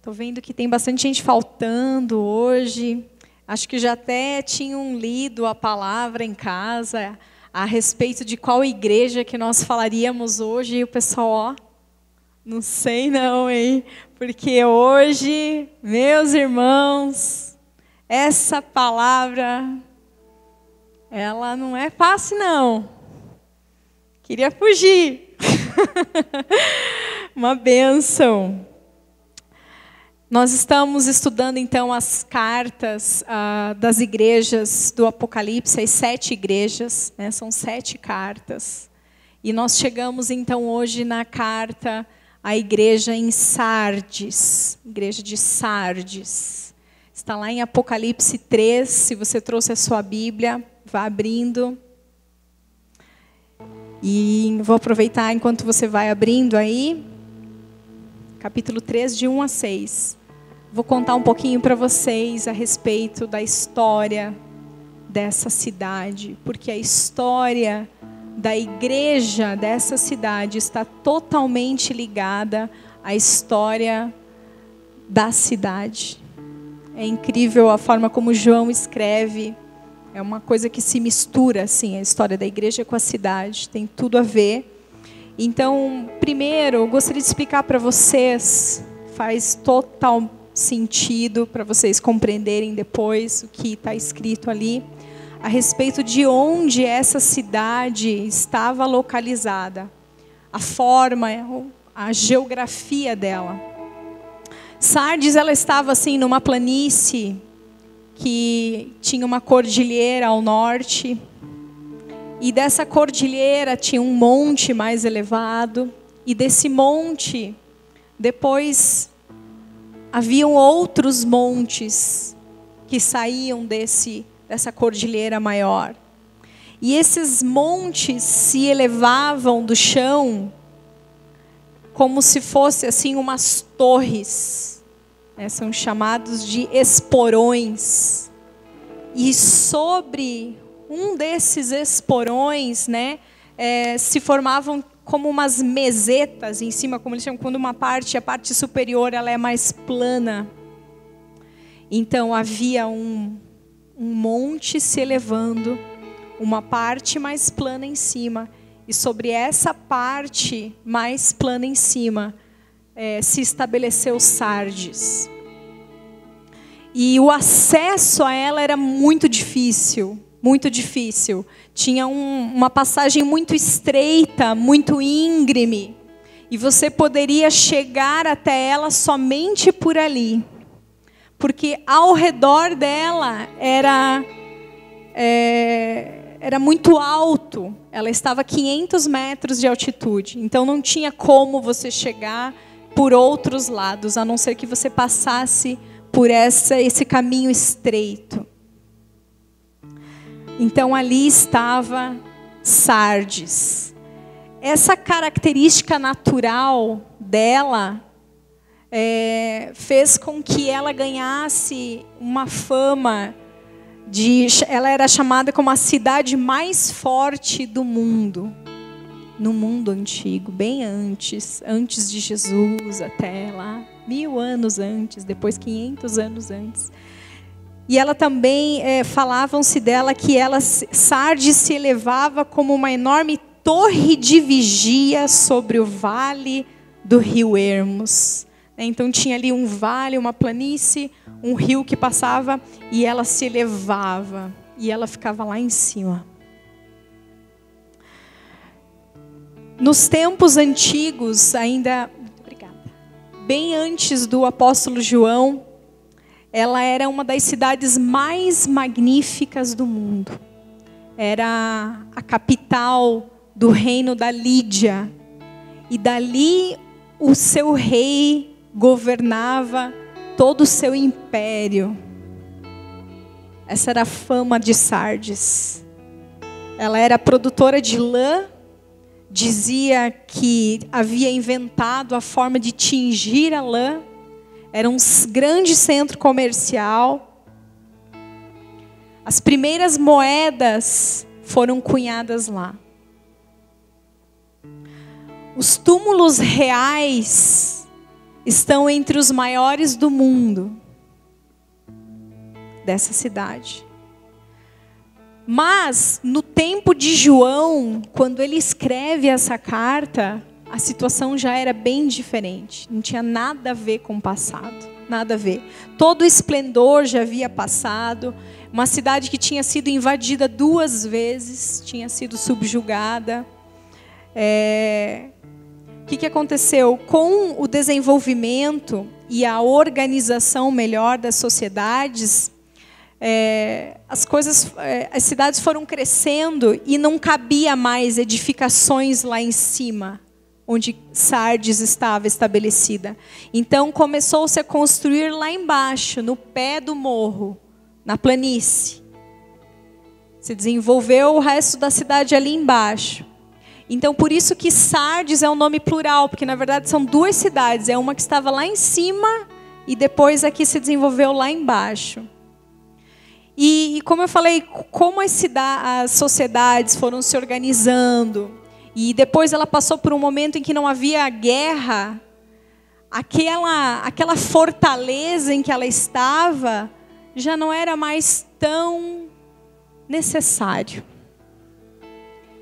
Estou vendo que tem bastante gente faltando hoje. Acho que já até tinham lido a palavra em casa a respeito de qual igreja que nós falaríamos hoje. E o pessoal, ó, não sei não, hein? Porque hoje, meus irmãos, essa palavra, ela não é fácil não. Queria fugir. Uma bênção. Nós estamos estudando, então, as cartas das igrejas do Apocalipse, as 7 igrejas, né? São 7 cartas. E nós chegamos, então, hoje na carta à igreja em Sardes, igreja de Sardes. Está lá em Apocalipse 3, se você trouxe a sua Bíblia, vá abrindo. E vou aproveitar enquanto você vai abrindo aí. Capítulo 3, de 1 a 6. Vou contar um pouquinho para vocês a respeito da história dessa cidade, porque a história da igreja dessa cidade está totalmente ligada à história da cidade. É incrível a forma como João escreve, é uma coisa que se mistura, assim, a história da igreja com a cidade, tem tudo a ver. Então, primeiro, eu gostaria de explicar para vocês, faz total sentido para vocês compreenderem depois o que está escrito ali, a respeito de onde essa cidade estava localizada, a forma, a geografia dela. Sardes, ela estava assim numa planície que tinha uma cordilheira ao norte. E dessa cordilheira tinha um monte mais elevado. E desse monte, depois, haviam outros montes que saíam dessa cordilheira maior. E esses montes se elevavam do chão como se fosse assim umas torres. São chamados de esporões. E sobre um desses esporões, né, se formavam como umas mesetas em cima, como eles chamam, quando a parte superior ela é mais plana. Então havia um monte se elevando, uma parte mais plana em cima. E sobre essa parte mais plana em cima, se estabeleceu Sardes. E o acesso a ela era muito difícil. Muito difícil. Tinha uma passagem muito estreita, muito íngreme. E você poderia chegar até ela somente por ali. Porque ao redor dela era muito alto. Ela estava a 500 metros de altitude. Então não tinha como você chegar por outros lados, a não ser que você passasse por esse caminho estreito. Então ali estava Sardes. Essa característica natural dela fez com que ela ganhasse uma fama ela era chamada como a cidade mais forte do mundo. No mundo antigo, bem antes de Jesus, até lá, 1000 anos antes, depois 500 anos antes. E ela também, falavam-se dela que Sardes se elevava como uma enorme torre de vigia sobre o vale do rio Hermos. Então tinha ali um vale, uma planície, um rio que passava e ela se elevava. E ela ficava lá em cima. Nos tempos antigos, ainda, bem antes do apóstolo João, ela era uma das cidades mais magníficas do mundo. Era a capital do reino da Lídia. E dali o seu rei governava todo o seu império. Essa era a fama de Sardes. Ela era produtora de lã. Dizia que havia inventado a forma de tingir a lã. Era um grande centro comercial. As primeiras moedas foram cunhadas lá. Os túmulos reais estão entre os maiores do mundo, dessa cidade. Mas, no tempo de João, quando ele escreve essa carta, a situação já era bem diferente. Não tinha nada a ver com o passado. Nada a ver. Todo o esplendor já havia passado. Uma cidade que tinha sido invadida 2 vezes, tinha sido subjugada. O que aconteceu? Com o desenvolvimento e a organização melhor das sociedades, as cidades foram crescendo e não cabia mais edificações lá em cima, onde Sardes estava estabelecida. Então começou-se a construir lá embaixo, no pé do morro, na planície. Se desenvolveu o resto da cidade ali embaixo. Então por isso que Sardes é um nome plural, porque na verdade são 2 cidades. É uma que estava lá em cima e depois aqui se desenvolveu lá embaixo. E como eu falei, como as sociedades foram se organizando, e depois ela passou por um momento em que não havia guerra, aquela fortaleza em que ela estava já não era mais tão necessário.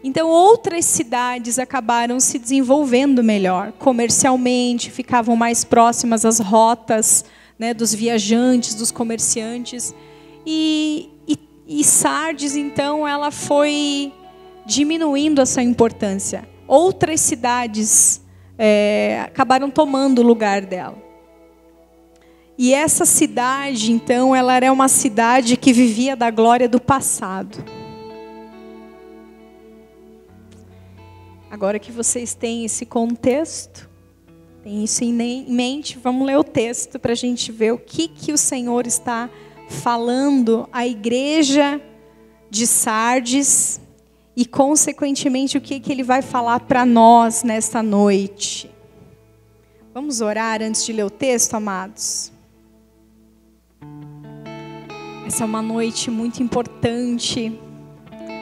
Então outras cidades acabaram se desenvolvendo melhor, comercialmente, ficavam mais próximas às rotas, né, dos viajantes, dos comerciantes. E Sardes, então, ela foi diminuindo a sua importância. Outras cidades acabaram tomando o lugar dela. E essa cidade, então, ela era uma cidade que vivia da glória do passado. Agora que vocês têm esse contexto, têm isso em mente, vamos ler o texto para a gente ver o que o Senhor está falando à igreja de Sardes e, consequentemente, o que Ele vai falar para nós nesta noite. Vamos orar antes de ler o texto, amados? Essa é uma noite muito importante,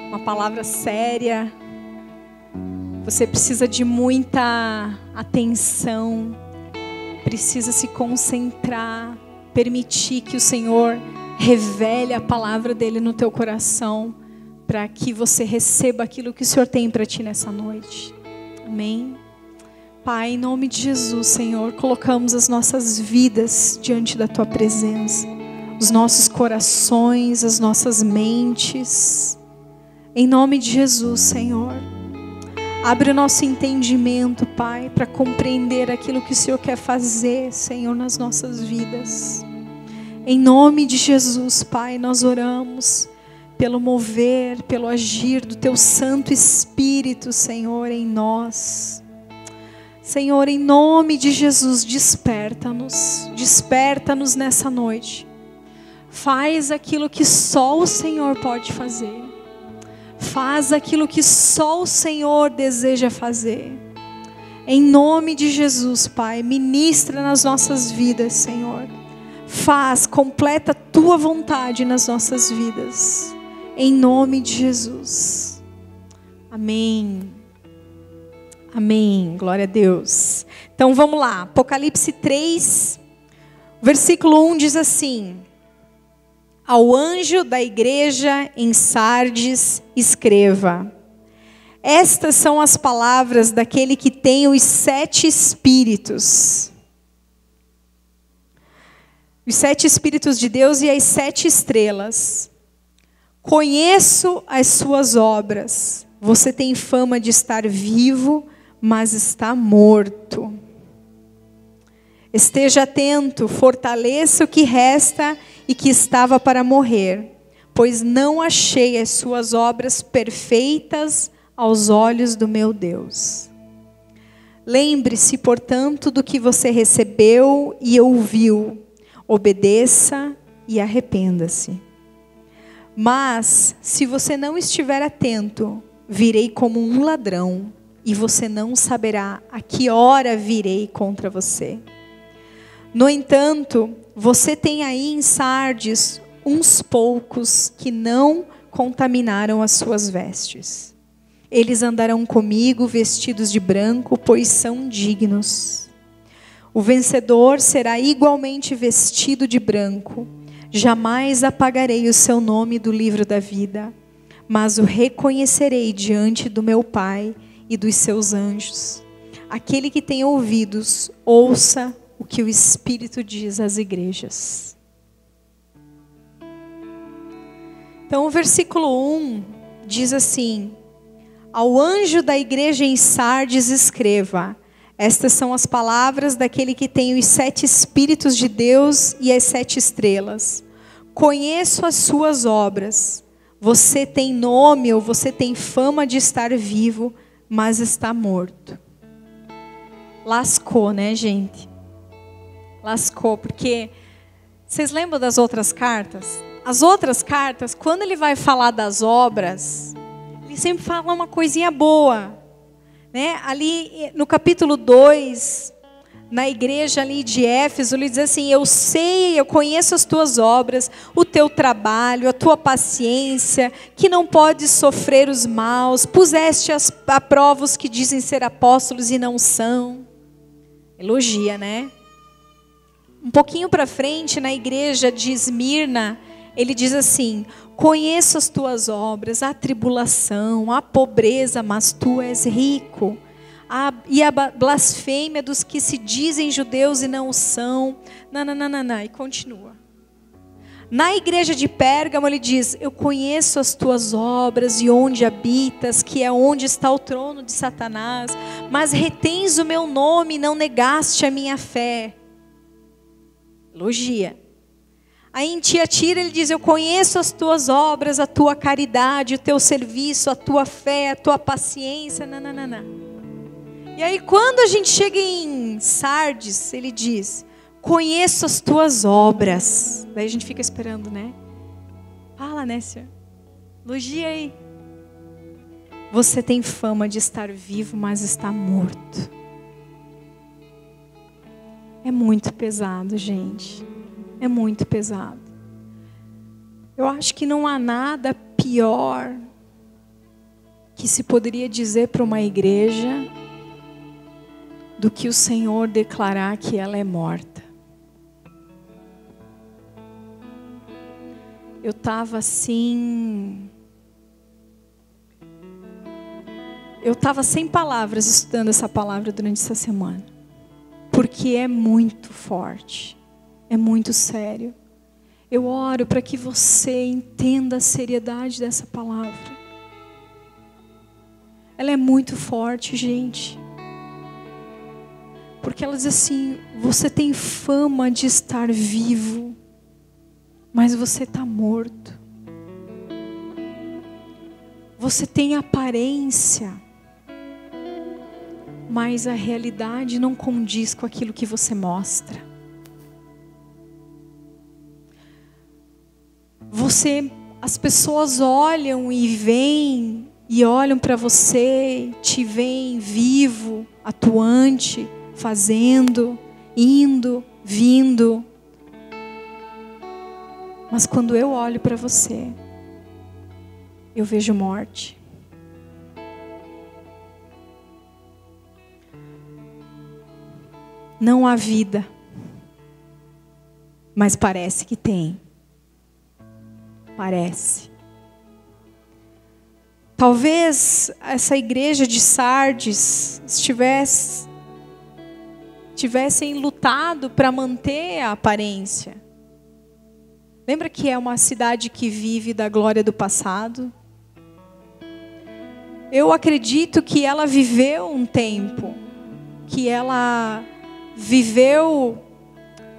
uma palavra séria. Você precisa de muita atenção, precisa se concentrar, permitir que o Senhor revele a palavra dele no teu coração, para que você receba aquilo que o Senhor tem para ti nessa noite. Amém? Pai, em nome de Jesus, Senhor, colocamos as nossas vidas diante da tua presença, os nossos corações, as nossas mentes. Em nome de Jesus, Senhor, abre o nosso entendimento, Pai, para compreender aquilo que o Senhor quer fazer, Senhor, nas nossas vidas. Em nome de Jesus, Pai, nós oramos pelo mover, pelo agir do Teu Santo Espírito, Senhor, em nós. Senhor, em nome de Jesus, desperta-nos nessa noite. Faz aquilo que só o Senhor pode fazer. Faz aquilo que só o Senhor deseja fazer. Em nome de Jesus, Pai, ministra nas nossas vidas, Senhor. Completa a Tua vontade nas nossas vidas. Em nome de Jesus. Amém. Amém. Glória a Deus. Então vamos lá. Apocalipse 3, versículo 1 diz assim: Ao anjo da igreja em Sardes escreva: Estas são as palavras daquele que tem os 7 espíritos. Os 7 espíritos de Deus e as 7 estrelas. Conheço as suas obras. Você tem fama de estar vivo, mas está morto. Esteja atento, fortaleça o que resta e que estava para morrer, pois não achei as suas obras perfeitas aos olhos do meu Deus. Lembre-se, portanto, do que você recebeu e ouviu. Obedeça e arrependa-se. Mas, se você não estiver atento, virei como um ladrão, e você não saberá a que hora virei contra você. No entanto, você tem aí em Sardes uns poucos que não contaminaram as suas vestes. Eles andarão comigo vestidos de branco, pois são dignos. O vencedor será igualmente vestido de branco. Jamais apagarei o seu nome do livro da vida, mas o reconhecerei diante do meu Pai e dos seus anjos. Aquele que tem ouvidos, ouça o que o Espírito diz às igrejas. Então o versículo 1 diz assim: ao anjo da igreja em Sardes escreva: estas são as palavras daquele que tem os 7 Espíritos de Deus e as 7 estrelas. Conheço as suas obras. Você tem nome ou você tem fama de estar vivo, mas está morto. Lascou, né, gente? Lascou, porque vocês lembram das outras cartas? As outras cartas, quando ele vai falar das obras, ele sempre fala uma coisinha boa, né? Ali no capítulo 2, na igreja ali de Éfeso, ele diz assim: eu sei, eu conheço as tuas obras, o teu trabalho, a tua paciência, que não podes sofrer os maus, puseste a prova os que dizem ser apóstolos e não são. Elogia, né? Um pouquinho para frente, na igreja de Esmirna, ele diz assim: conheço as tuas obras, a tribulação, a pobreza, mas tu és rico. E a blasfêmia dos que se dizem judeus e não são. E continua. Na igreja de Pérgamo ele diz: eu conheço as tuas obras e onde habitas, que é onde está o trono de Satanás, mas retens o meu nome e não negaste a minha fé. Elogia. Aí em Tiatira ele diz: eu conheço as tuas obras, a tua caridade, o teu serviço, a tua fé, a tua paciência. E aí quando a gente chega em Sardes, ele diz: conheço as tuas obras. Daí a gente fica esperando, né? Fala, né, Senhor? Elogia aí. Você tem fama de estar vivo, mas está morto. É muito pesado, gente. É muito pesado. Eu acho que não há nada pior que se poderia dizer para uma igreja do que o Senhor declarar que ela é morta. Eu estava assim... Eu estava sem palavras estudando essa palavra durante essa semana. Porque é muito forte. É muito sério. Eu oro para que você entenda a seriedade dessa palavra. Ela é muito forte, gente. Porque ela diz assim: você tem fama de estar vivo, mas você está morto. Você tem aparência, mas a realidade não condiz com aquilo que você mostra. As pessoas olham e veem, e olham para você, te veem vivo, atuante, fazendo, indo, vindo. Mas quando eu olho para você, eu vejo morte. Não há vida, mas parece que tem. Parece. Talvez essa igreja de Sardes tivessem lutado para manter a aparência. Lembra que é uma cidade que vive da glória do passado? Eu acredito que ela viveu um tempo, que ela viveu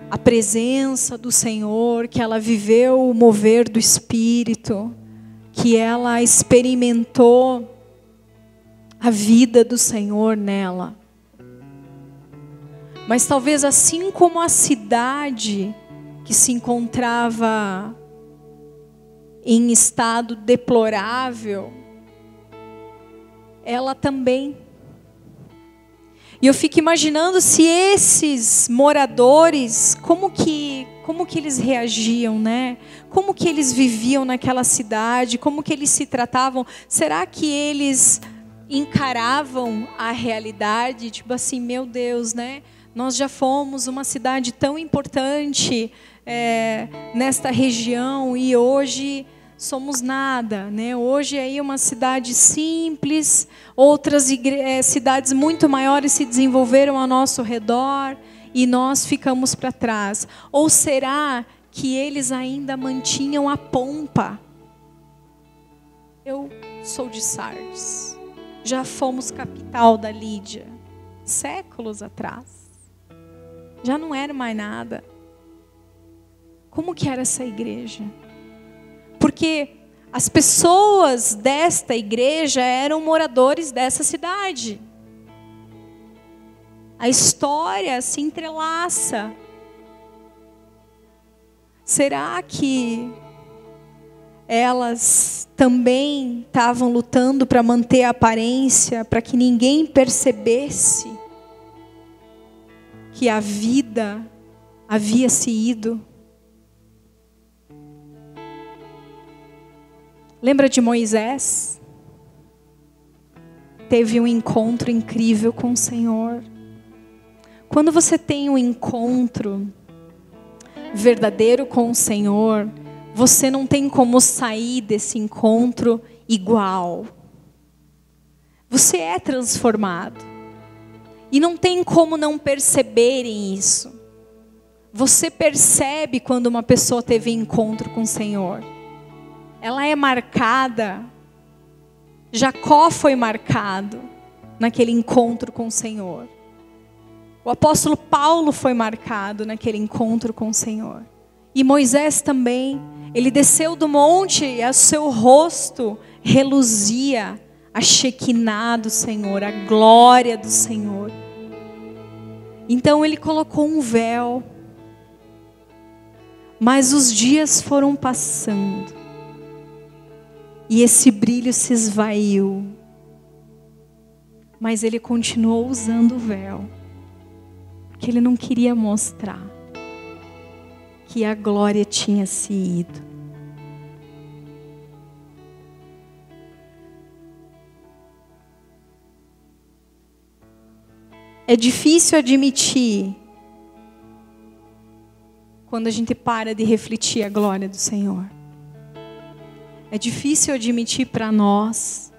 a presença do Senhor, que ela viveu o mover do Espírito, que ela experimentou a vida do Senhor nela. Mas talvez assim como a cidade que se encontrava em estado deplorável, ela também. E eu fico imaginando se esses moradores, como que eles reagiam, né? Como que eles viviam naquela cidade, como que eles se tratavam? Será que eles encaravam a realidade, tipo assim, meu Deus, né? Nós já fomos uma cidade tão importante nesta região e hoje somos nada, né? Hoje aí uma cidade simples, outras cidades muito maiores se desenvolveram ao nosso redor e nós ficamos para trás. Ou será que eles ainda mantinham a pompa? Eu sou de Sardes, já fomos capital da Lídia, séculos atrás. Já não era mais nada. Como que era essa igreja? Porque as pessoas desta igreja eram moradores dessa cidade. A história se entrelaça. Será que elas também estavam lutando para manter a aparência, para que ninguém percebesse que a vida havia se ido? Lembra de Moisés? Teve um encontro incrível com o Senhor. Quando você tem um encontro verdadeiro com o Senhor, você não tem como sair desse encontro igual. Você é transformado. E não tem como não perceberem isso. Você percebe quando uma pessoa teve encontro com o Senhor. Ela é marcada. Jacó foi marcado naquele encontro com o Senhor. O apóstolo Paulo foi marcado naquele encontro com o Senhor. E Moisés também. Ele desceu do monte e o seu rosto reluzia a Shekinah do Senhor, a glória do Senhor. Então ele colocou um véu. Mas os dias foram passando. E esse brilho se esvaiu. Mas ele continuou usando o véu. Porque ele não queria mostrar que a glória tinha se ido. É difícil admitir quando a gente para de refletir a glória do Senhor. É difícil admitir para nós,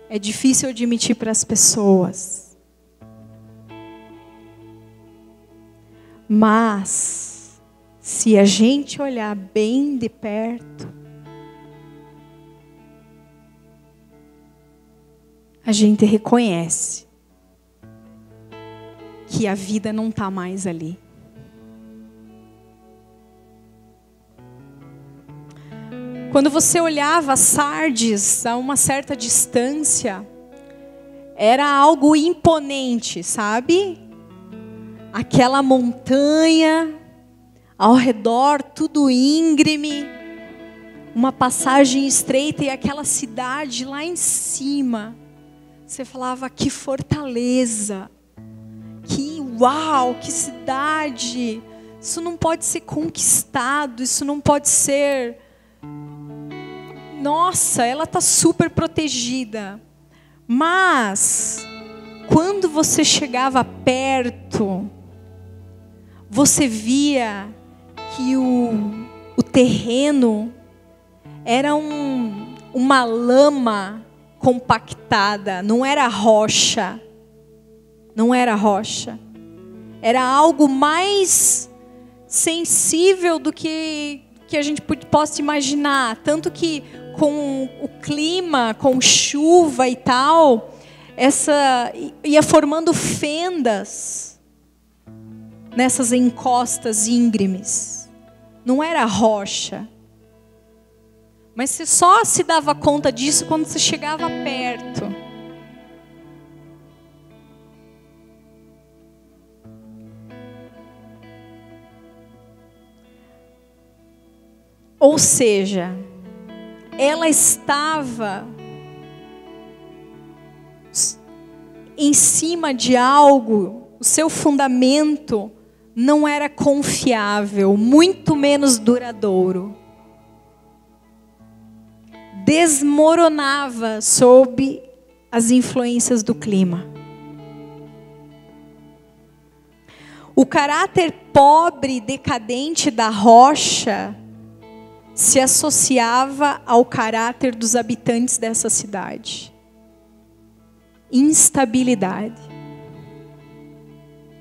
é difícil admitir para as pessoas. Mas, se a gente olhar bem de perto, a gente reconhece que a vida não está mais ali. Quando você olhava Sardes a uma certa distância, era algo imponente, sabe? Aquela montanha, ao redor tudo íngreme, uma passagem estreita e aquela cidade lá em cima. Você falava, que fortaleza, que uau, que cidade. Isso não pode ser conquistado, isso não pode ser... Nossa, ela está super protegida. Mas, quando você chegava perto, você via que o terreno era uma lama compactada, não era rocha. Não era rocha. Era algo mais sensível do que a gente possa imaginar. Tanto que com o clima, com chuva e tal, ia formando fendas nessas encostas íngremes. Não era rocha. Mas você só se dava conta disso quando você chegava perto. Ou seja, ela estava em cima de algo, o seu fundamento não era confiável, muito menos duradouro. Desmoronava sob as influências do clima. O caráter pobre e decadente da rocha se associava ao caráter dos habitantes dessa cidade. Instabilidade.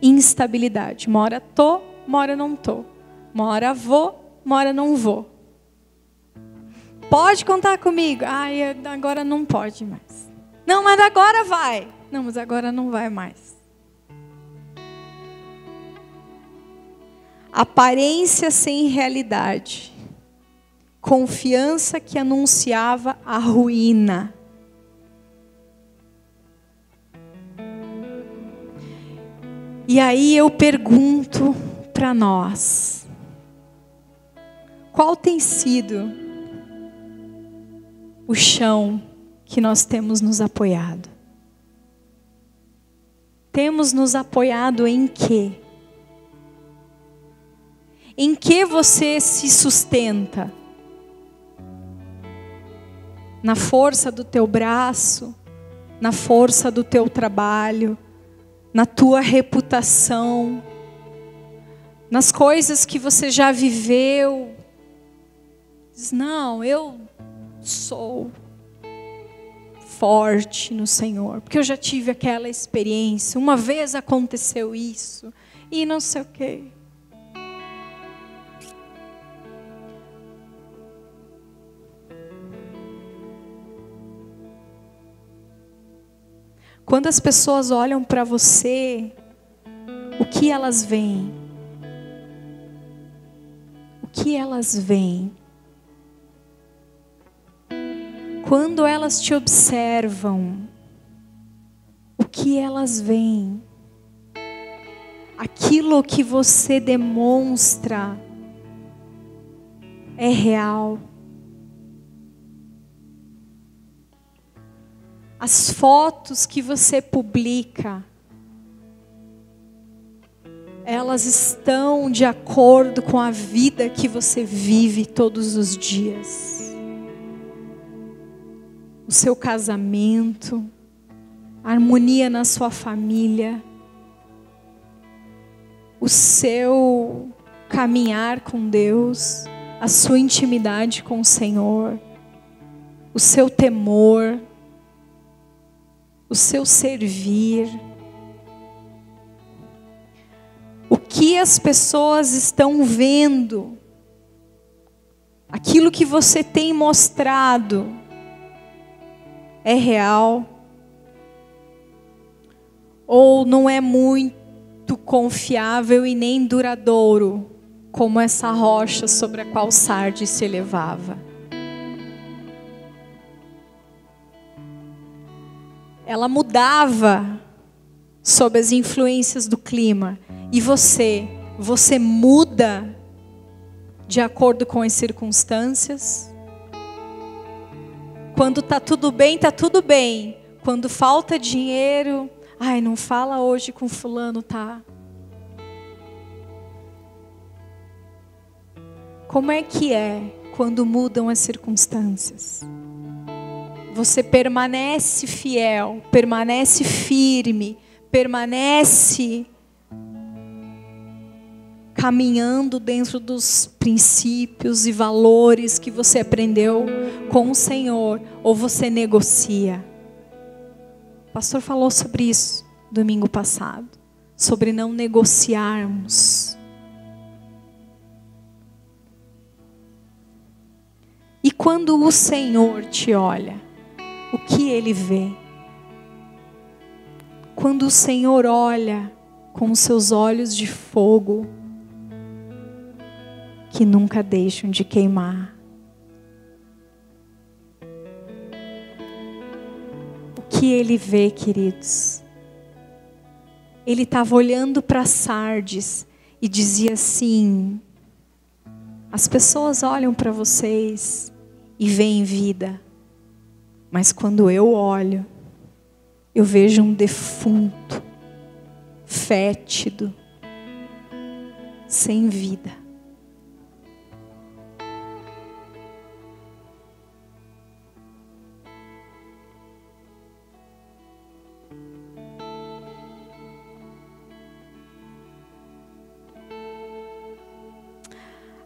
Instabilidade. Uma hora tô, uma hora não tô. Uma hora vou, uma hora não vou. Pode contar comigo? Ai, agora não pode mais. Não, mas agora vai. Não, mas agora não vai mais. Aparência sem realidade. Confiança que anunciava a ruína. E aí eu pergunto para nós: qual tem sido o chão que nós temos nos apoiado? Temos nos apoiado em quê? Em que você se sustenta? Na força do teu braço, na força do teu trabalho, na tua reputação, nas coisas que você já viveu. Diz, não, eu sou forte no Senhor, porque eu já tive aquela experiência, uma vez aconteceu isso, e não sei o quê. Quando as pessoas olham para você, o que elas veem? O que elas veem? Quando elas te observam, o que elas veem? Aquilo que você demonstra é real. As fotos que você publica, elas estão de acordo com a vida que você vive todos os dias. O seu casamento, a harmonia na sua família, o seu caminhar com Deus, a sua intimidade com o Senhor, o seu temor, o seu servir. O que as pessoas estão vendo, aquilo que você tem mostrado, é real? Ou não é muito confiável e nem duradouro, como essa rocha sobre a qual Sardes se elevava? Ela mudava sob as influências do clima. E você muda de acordo com as circunstâncias? Quando está tudo bem, está tudo bem. Quando falta dinheiro, ai, não fala hoje com fulano, tá? Como é que é quando mudam as circunstâncias? Você permanece fiel, permanece firme, permanece caminhando dentro dos princípios e valores que você aprendeu com o Senhor, ou você negocia? O pastor falou sobre isso domingo passado, sobre não negociarmos. E quando o Senhor te olha, o que Ele vê? Quando o Senhor olha com os seus olhos de fogo, que nunca deixam de queimar, o que Ele vê, queridos? Ele estava olhando para Sardes e dizia assim: as pessoas olham para vocês e veem vida, mas quando eu olho, eu vejo um defunto, fétido, sem vida.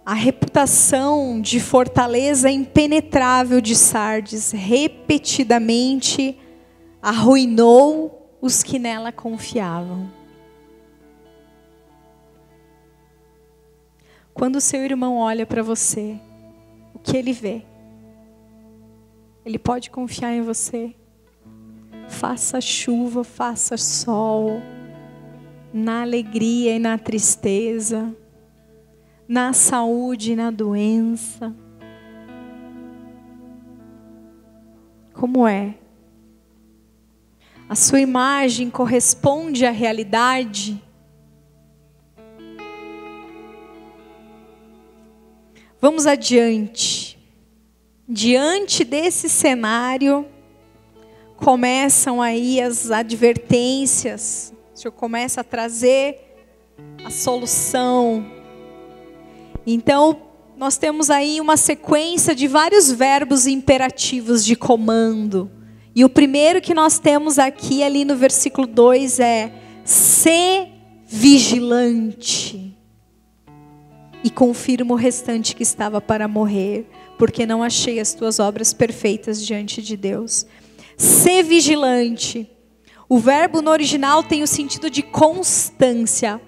A reputação de fortaleza impenetrável de Sardes repetidamente arruinou os que nela confiavam. Quando o seu irmão olha para você, o que ele vê? Ele pode confiar em você? Faça chuva, faça sol, na alegria e na tristeza, na saúde e na doença. Como é? A sua imagem corresponde à realidade? Vamos adiante. Diante desse cenário, começam aí as advertências. O Senhor começa a trazer a solução. Então, nós temos aí uma sequência de vários verbos imperativos de comando. E o primeiro que nós temos aqui, ali no versículo 2, é: sê vigilante e confirma o restante que estava para morrer, porque não achei as tuas obras perfeitas diante de Deus. Ser vigilante. O verbo no original tem o sentido de constância,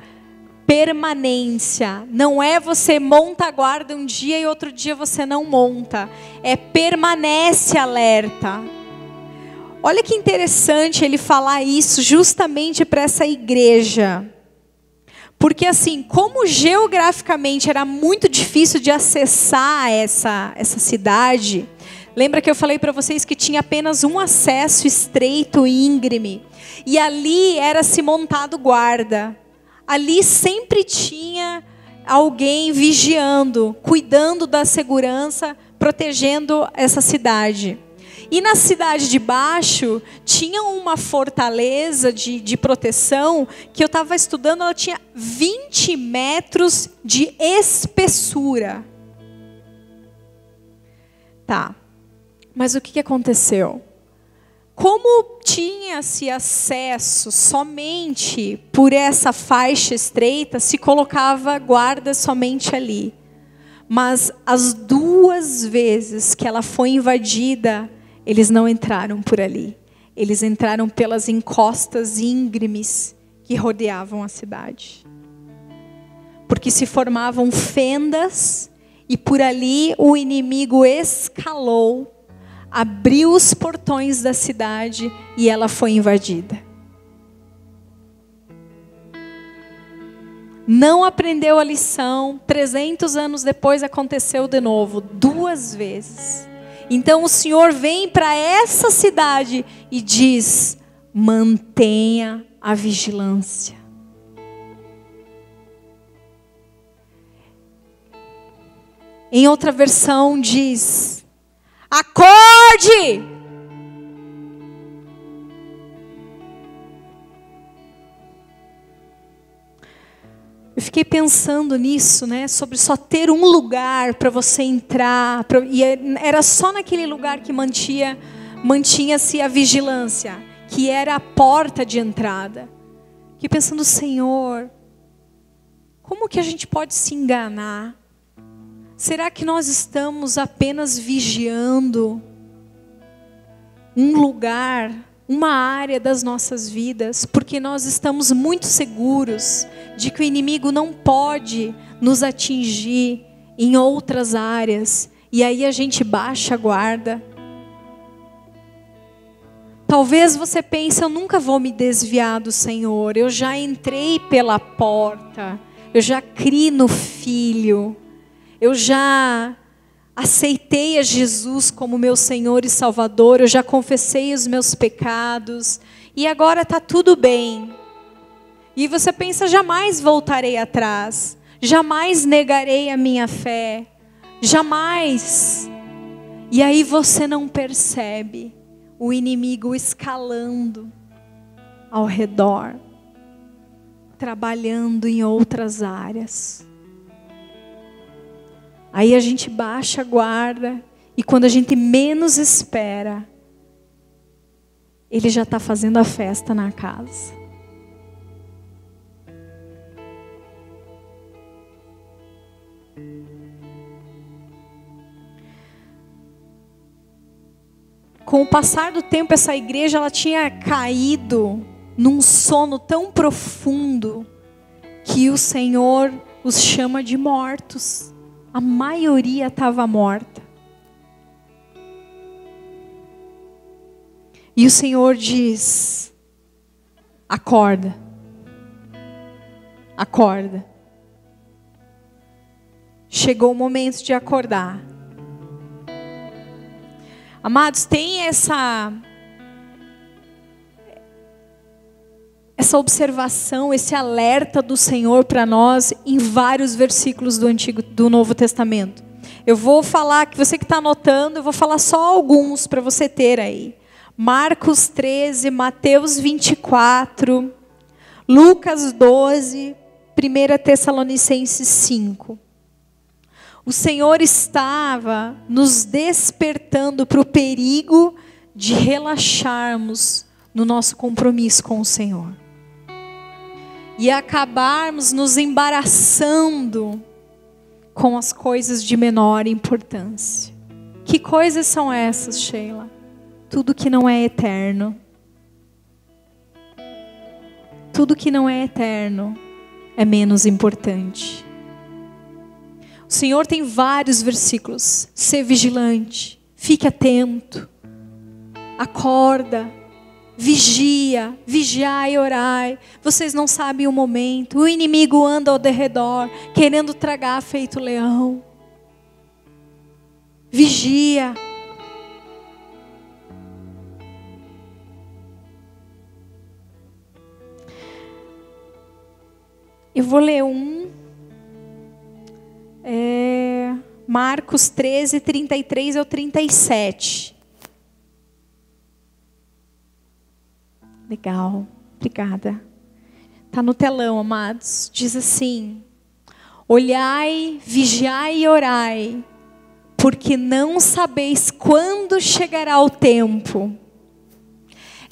permanência. Não é você monta a guarda um dia e outro dia você não monta. É permanece alerta. Olha que interessante ele falar isso justamente para essa igreja. Porque assim, como geograficamente era muito difícil de acessar essa cidade, lembra que eu falei para vocês que tinha apenas um acesso estreito e íngreme. E ali era se montado guarda. Ali sempre tinha alguém vigiando, cuidando da segurança, protegendo essa cidade. E na cidade de baixo, tinha uma fortaleza de proteção, que eu estava estudando, ela tinha 20 metros de espessura. Tá, mas o que aconteceu? Como tinha-se acesso somente por essa faixa estreita, se colocava guarda somente ali. Mas as 2 vezes que ela foi invadida, eles não entraram por ali. Eles entraram pelas encostas íngremes que rodeavam a cidade. Porque se formavam fendas e por ali o inimigo escalou, abriu os portões da cidade e ela foi invadida. Não aprendeu a lição, 300 anos depois aconteceu de novo, 2 vezes. Então o Senhor vem para essa cidade e diz: mantenha a vigilância. Em outra versão diz: acorde! Eu fiquei pensando nisso, né? Sobre só ter um lugar para você entrar. E era só naquele lugar que mantinha-se a vigilância, que era a porta de entrada. Fiquei pensando, Senhor, como que a gente pode se enganar? Será que nós estamos apenas vigiando um lugar, uma área das nossas vidas, porque nós estamos muito seguros de que o inimigo não pode nos atingir em outras áreas, e aí a gente baixa a guarda? Talvez você pense: eu nunca vou me desviar do Senhor, eu já entrei pela porta, eu já criei no Filho, eu já aceitei a Jesus como meu Senhor e Salvador, eu já confessei os meus pecados, e agora está tudo bem. E você pensa: jamais voltarei atrás, jamais negarei a minha fé, jamais. E aí você não percebe o inimigo escalando ao redor, trabalhando em outras áreas. Aí a gente baixa a guarda e quando a gente menos espera, ele já está fazendo a festa na casa. Com o passar do tempo, essa igreja ela tinha caído num sono tão profundo que o Senhor os chama de mortos. A maioria estava morta. E o Senhor diz: acorda, acorda. Chegou o momento de acordar. Amados, tem essa observação, esse alerta do Senhor para nós em vários versículos do Novo Testamento. Eu vou falar, que você que está anotando, eu vou falar só alguns para você ter aí. Marcos 13, Mateus 24, Lucas 12, 1 Tessalonicenses 5. O Senhor estava nos despertando para o perigo de relaxarmos no nosso compromisso com o Senhor. E acabarmos nos embaraçando com as coisas de menor importância. Que coisas são essas, Sheila? Tudo que não é eterno. Tudo que não é eterno é menos importante. O Senhor tem vários versículos. Ser vigilante, fique atento, acorda, vigia, vigiai e orai. Vocês não sabem o momento. O inimigo anda ao derredor, querendo tragar feito leão. Vigia. Eu vou ler Marcos 13, 33 ao 37. Legal, obrigada. Está no telão, amados. Diz assim: olhai, vigiai e orai, porque não sabeis quando chegará o tempo.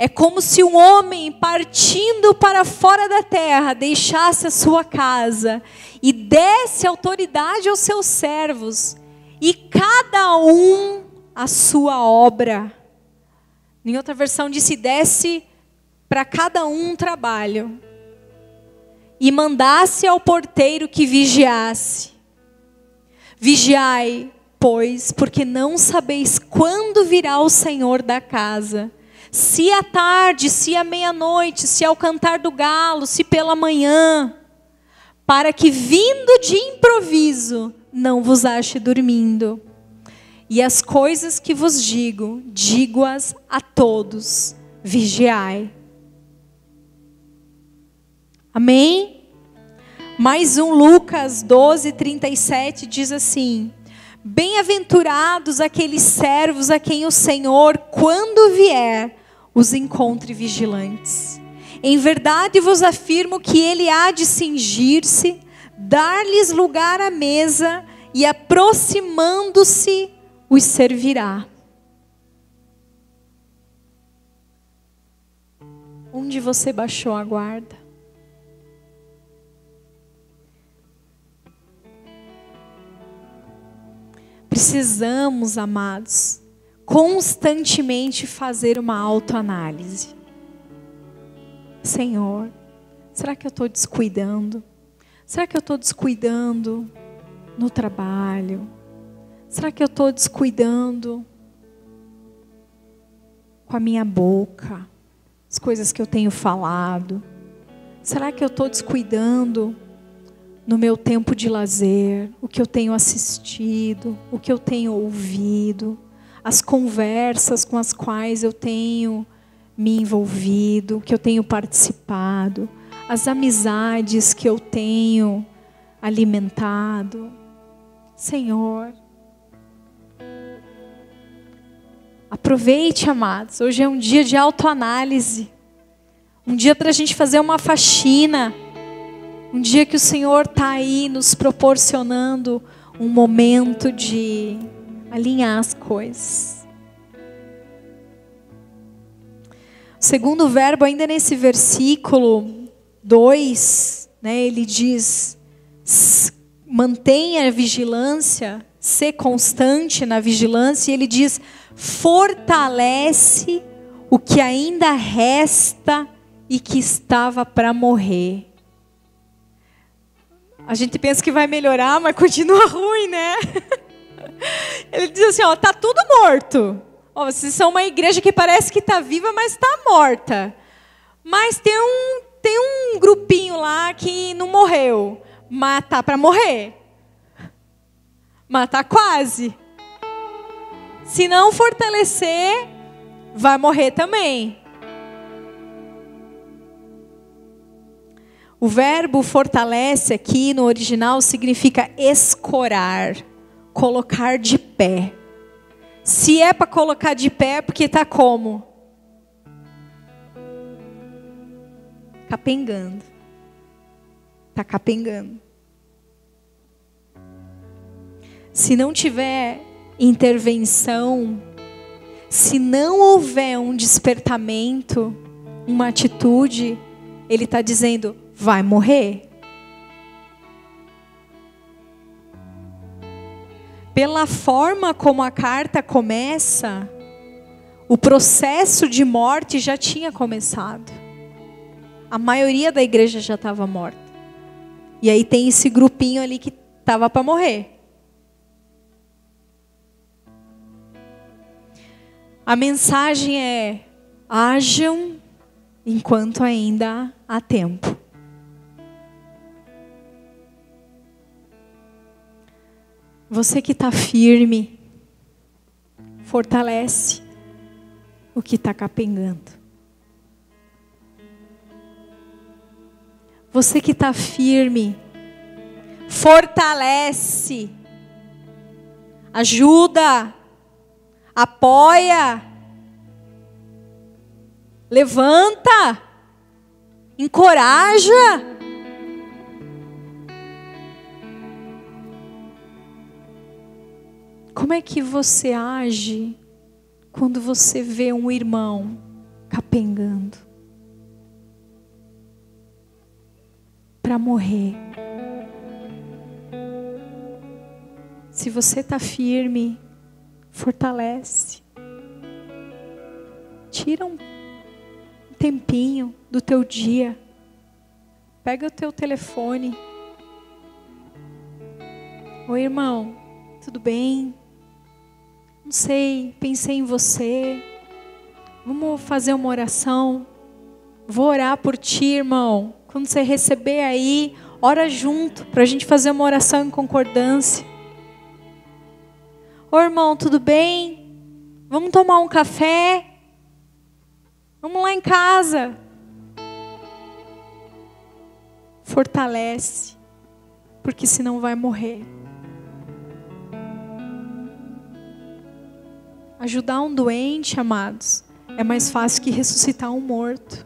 É como se um homem partindo para fora da terra deixasse a sua casa e desse autoridade aos seus servos, e cada um a sua obra. Em outra versão disse: desse para cada um trabalho, e mandasse ao porteiro que vigiasse. Vigiai, pois, porque não sabeis quando virá o Senhor da casa. Se à tarde, se à meia-noite, se ao cantar do galo, se pela manhã, para que vindo de improviso não vos ache dormindo. E as coisas que vos digo, digo-as a todos, vigiai. Amém? Mais um, Lucas 12, 37 diz assim: bem-aventurados aqueles servos a quem o Senhor, quando vier, os encontre vigilantes. Em verdade vos afirmo que ele há de cingir-se, dar-lhes lugar à mesa, e aproximando-se, os servirá. Onde você baixou a guarda? Precisamos, amados, constantemente fazer uma autoanálise. Senhor, será que eu estou descuidando? Será que eu estou descuidando no trabalho? Será que eu estou descuidando com a minha boca, as coisas que eu tenho falado? Será que eu estou descuidando no meu tempo de lazer, o que eu tenho assistido, o que eu tenho ouvido, as conversas com as quais eu tenho me envolvido, que eu tenho participado, as amizades que eu tenho alimentado? Senhor, aproveite, amados. Hoje é um dia de autoanálise, um dia para a gente fazer uma faxina, um dia que o Senhor está aí nos proporcionando um momento de alinhar as coisas. O segundo verbo, ainda nesse versículo 2, né, ele diz: mantenha a vigilância, ser constante na vigilância. E ele diz, fortalece o que ainda resta e que estava para morrer. A gente pensa que vai melhorar, mas continua ruim, né? Ele diz assim, ó, tá tudo morto. Ó, vocês são uma igreja que parece que está viva, mas está morta. Mas tem um grupinho lá que não morreu, mas tá para morrer. Mas tá quase. Se não fortalecer, vai morrer também. O verbo fortalece aqui no original significa escorar, colocar de pé. Se é para colocar de pé, porque está como? Capengando. Está capengando. Se não tiver intervenção, se não houver um despertamento, uma atitude, ele está dizendo, vai morrer. Pela forma como a carta começa, o processo de morte já tinha começado. A maioria da igreja já estava morta. E aí tem esse grupinho ali que estava para morrer. A mensagem é, hajam enquanto ainda há tempo. Você que está firme, fortalece o que está capengando. Você que está firme, fortalece, ajuda, apoia, levanta, encoraja. Como é que você age quando você vê um irmão capengando para morrer? Se você está firme, fortalece. Tira um tempinho do teu dia. Pega o teu telefone. Oi, irmão, tudo bem? Não sei, pensei em você. Vamos fazer uma oração. Vou orar por ti, irmão. Quando você receber aí, ora junto, para a gente fazer uma oração em concordância. Ô irmão, tudo bem? Vamos tomar um café? Vamos lá em casa. Fortalece, porque senão vai morrer. Ajudar um doente, amados, é mais fácil que ressuscitar um morto.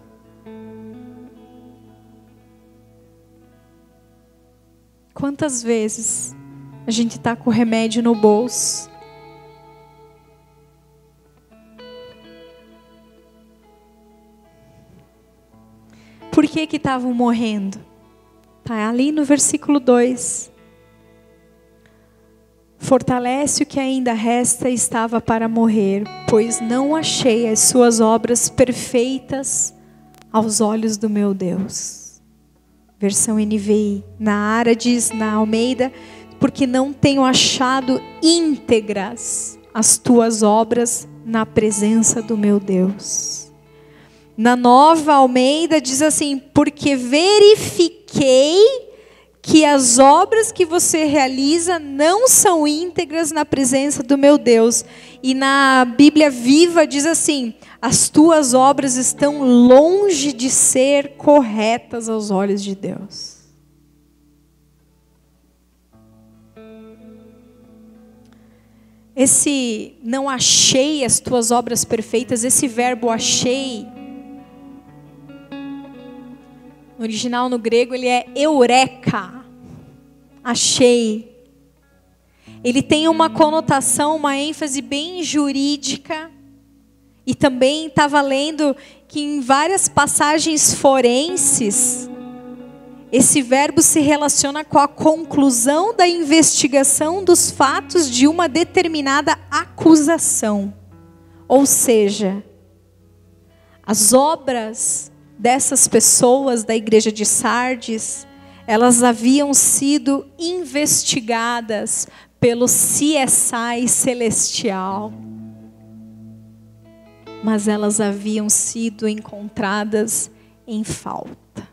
Quantas vezes a gente está com o remédio no bolso? Por que estavam morrendo? Está ali no versículo 2. Fortalece o que ainda resta e estava para morrer, pois não achei as suas obras perfeitas aos olhos do meu Deus. Versão NVI. Na Ara diz, na Almeida, porque não tenho achado íntegras as tuas obras na presença do meu Deus. Na Nova Almeida diz assim, porque verifiquei que as obras que você realiza não são íntegras na presença do meu Deus. E na Bíblia Viva diz assim, as tuas obras estão longe de ser corretas aos olhos de Deus. Esse não achei as tuas obras perfeitas, esse verbo achei, no original no grego ele é eureka, achei. Ele tem uma conotação, uma ênfase bem jurídica. E também estava lendo que em várias passagens forenses, Esse verbo se relaciona com a conclusão da investigação dos fatos de uma determinada acusação. Ou seja, as obras dessas pessoas da igreja de Sardes, elas haviam sido investigadas pelo CSI celestial. Mas elas haviam sido encontradas em falta.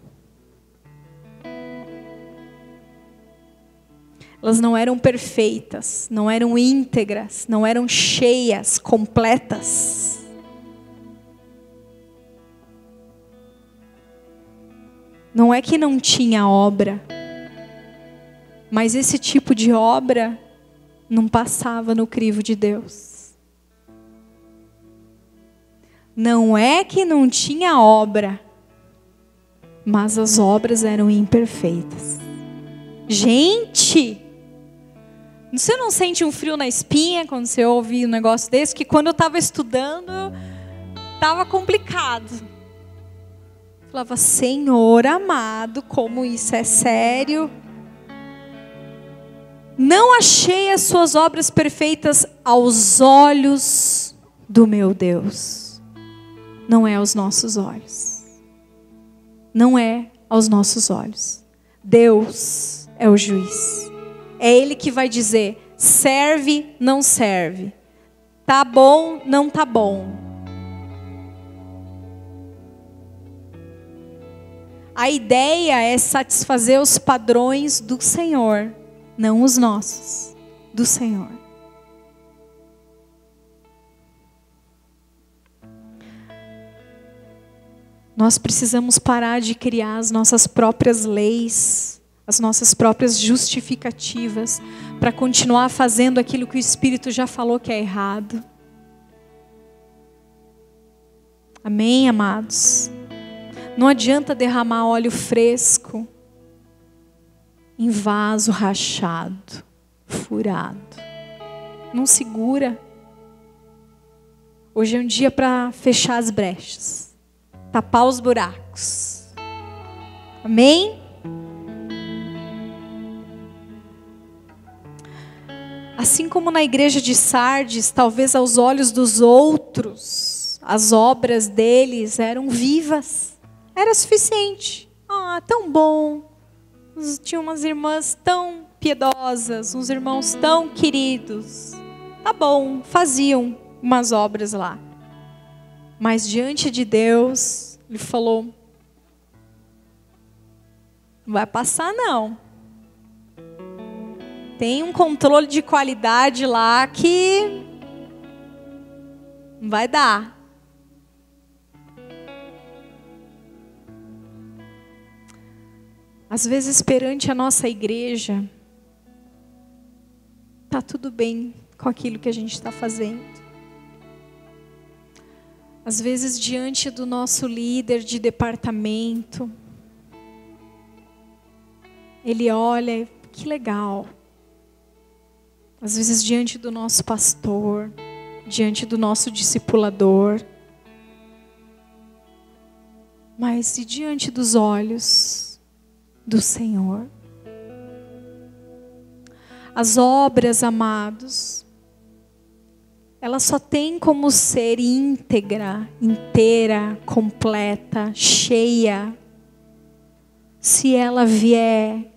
Elas não eram perfeitas, não eram íntegras, não eram cheias, completas. Não é que não tinha obra, mas esse tipo de obra não passava no crivo de Deus. Não é que não tinha obra, mas as obras eram imperfeitas. Gente, você não sente um frio na espinha quando você ouve um negócio desse? Que quando eu estava estudando, estava complicado. Eu falava, Senhor amado, como isso é sério. Não achei as suas obras perfeitas aos olhos do meu Deus. Não é aos nossos olhos. Não é aos nossos olhos. Deus é o juiz. É Ele que vai dizer, serve, não serve. Tá bom, não tá bom. A ideia é satisfazer os padrões do Senhor, não os nossos, do Senhor. Nós precisamos parar de criar as nossas próprias leis, as nossas próprias justificativas, para continuar fazendo aquilo que o Espírito já falou que é errado. Amém, amados? Não adianta derramar óleo fresco em vaso rachado, furado. Não segura. Hoje é um dia para fechar as brechas, tapar os buracos. Amém? Assim como na igreja de Sardes, talvez aos olhos dos outros, as obras deles eram vivas. Era suficiente. Ah, tão bom. Tinha umas irmãs tão piedosas, uns irmãos tão queridos. Tá bom, faziam umas obras lá. Mas diante de Deus, Ele falou, não vai passar não. Tem um controle de qualidade lá que não vai dar. Às vezes, perante a nossa igreja, está tudo bem com aquilo que a gente está fazendo. Às vezes, diante do nosso líder de departamento, ele olha, que legal. Às vezes, diante do nosso pastor, diante do nosso discipulador. Mas e diante dos olhos do Senhor? As obras, amados, elas só têm como ser íntegra, inteira, completa, cheia, se ela vier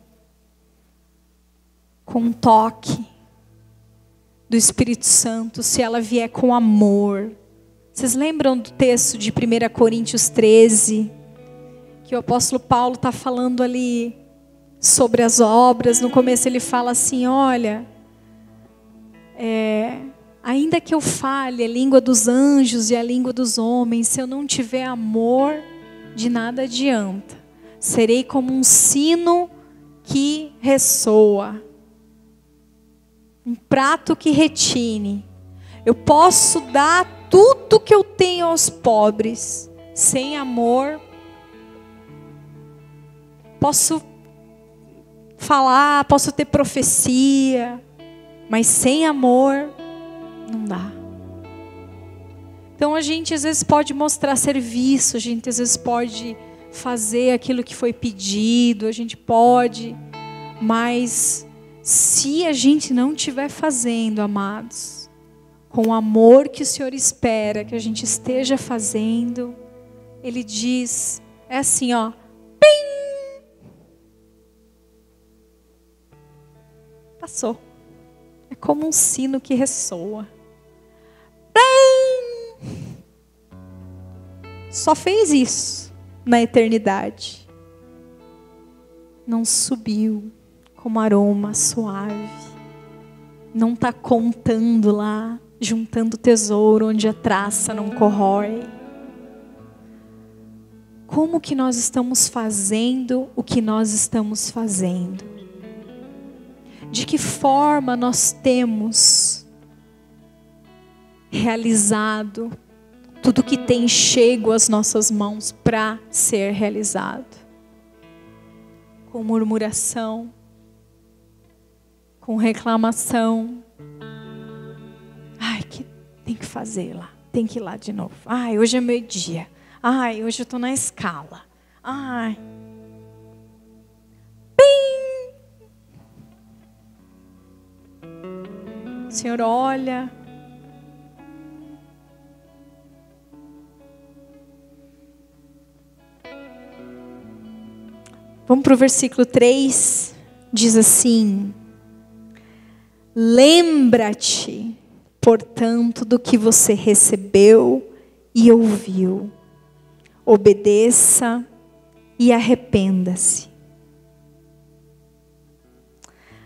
com um toque do Espírito Santo, se ela vier com amor. Vocês lembram do texto de 1 Coríntios 13? Que o apóstolo Paulo está falando ali sobre as obras. No começo ele fala assim, olha, ainda que eu fale a língua dos anjos e a língua dos homens, se eu não tiver amor, de nada adianta. Serei como um sino que ressoa. Um prato que retine. Eu posso dar tudo que eu tenho aos pobres. Sem amor, posso falar, posso ter profecia, mas sem amor, não dá. Então a gente às vezes pode mostrar serviço, a gente às vezes pode fazer aquilo que foi pedido, a gente pode, mas se a gente não estiver fazendo, amados, com o amor que o Senhor espera que a gente esteja fazendo, Ele diz, é assim, ó, pim! Passou. É como um sino que ressoa. Pim! Só fez isso na eternidade. Não subiu como aroma suave. Não está contando lá, juntando tesouro onde a traça não corrói. Como que nós estamos fazendo o que nós estamos fazendo? De que forma nós temos realizado tudo que tem chego às nossas mãos para ser realizado? Com murmuração, com reclamação. Ai, que tem que fazer lá, tem que ir lá de novo. Ai, hoje é meio-dia. Ai, hoje eu estou na escala. Ai. Pim! O Senhor olha. Vamos para o versículo 3. Diz assim: lembra-te, portanto, do que você recebeu e ouviu. Obedeça e arrependa-se.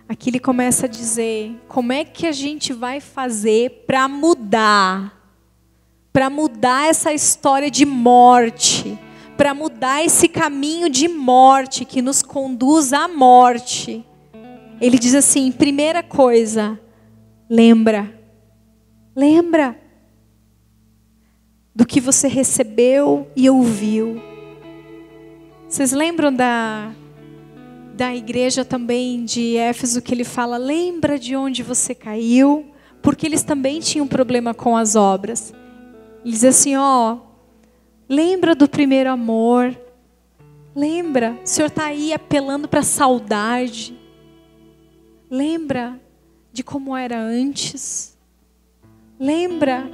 Aqui ele começa a dizer, como é que a gente vai fazer para mudar essa história de morte, para mudar esse caminho de morte que nos conduz à morte. Ele diz assim, primeira coisa, lembra do que você recebeu e ouviu. Vocês lembram da igreja também de Éfeso, que ele fala, lembra de onde você caiu, porque eles também tinham problema com as obras. Ele diz assim, ó, lembra do primeiro amor, lembra, o Senhor está aí apelando para a saudade, lembra de como era antes, lembra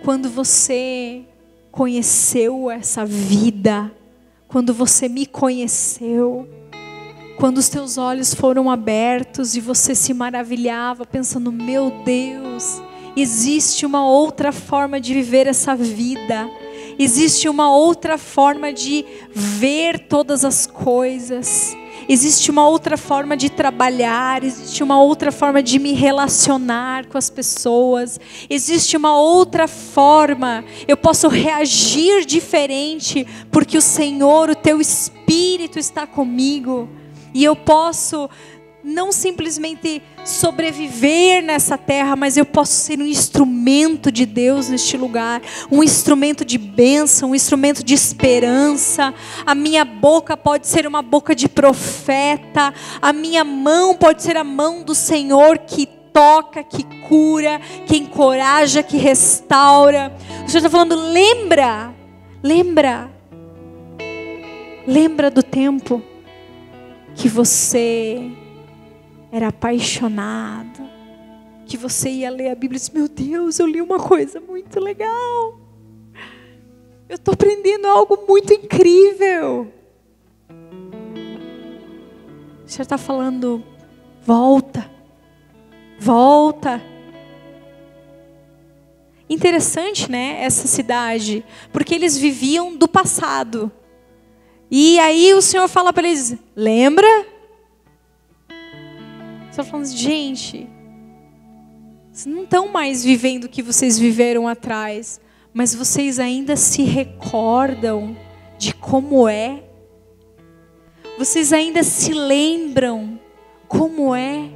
quando você conheceu essa vida, quando você me conheceu, quando os teus olhos foram abertos e você se maravilhava pensando, meu Deus, existe uma outra forma de viver essa vida, existe uma outra forma de ver todas as coisas, existe uma outra forma de trabalhar, existe uma outra forma de me relacionar com as pessoas, existe uma outra forma, eu posso reagir diferente, porque o Senhor, o teu Espírito está comigo, e eu posso não simplesmente sobreviver nessa terra, mas eu posso ser um instrumento de Deus neste lugar, um instrumento de bênção, um instrumento de esperança. A minha boca pode ser uma boca de profeta, a minha mão pode ser a mão do Senhor que toca, que cura, que encoraja, que restaura. O Senhor está falando, lembra do tempo que você era apaixonado, que você ia ler a Bíblia e disse, meu Deus, eu li uma coisa muito legal, eu estou aprendendo algo muito incrível. O Senhor está falando, volta. Interessante, né, essa cidade, porque eles viviam do passado, e aí o Senhor fala para eles, lembra? Você está falando, gente, vocês não estão mais vivendo o que vocês viveram atrás, mas vocês ainda se recordam de como é? Vocês ainda se lembram como é?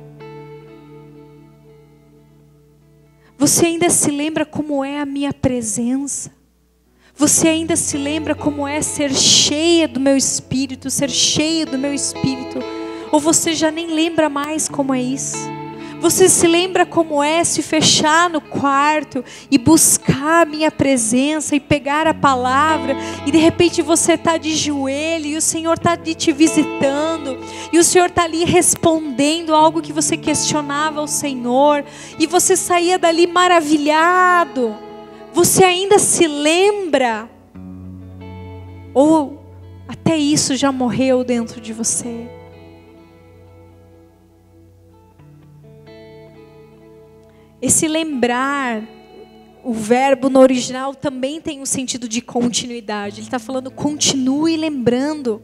Você ainda se lembra como é a minha presença? Você ainda se lembra como é ser cheia do meu Espírito, ser cheia do meu Espírito? Ou você já nem lembra mais como é isso? Você se lembra como é se fechar no quarto e buscar a minha presença e pegar a palavra, e de repente você está de joelho e o Senhor está te visitando, e o Senhor está ali respondendo algo que você questionava ao Senhor, e você saía dali maravilhado? Você ainda se lembra? Ou até isso já morreu dentro de você? Esse lembrar, o verbo no original também tem um sentido de continuidade. Ele está falando, continue lembrando.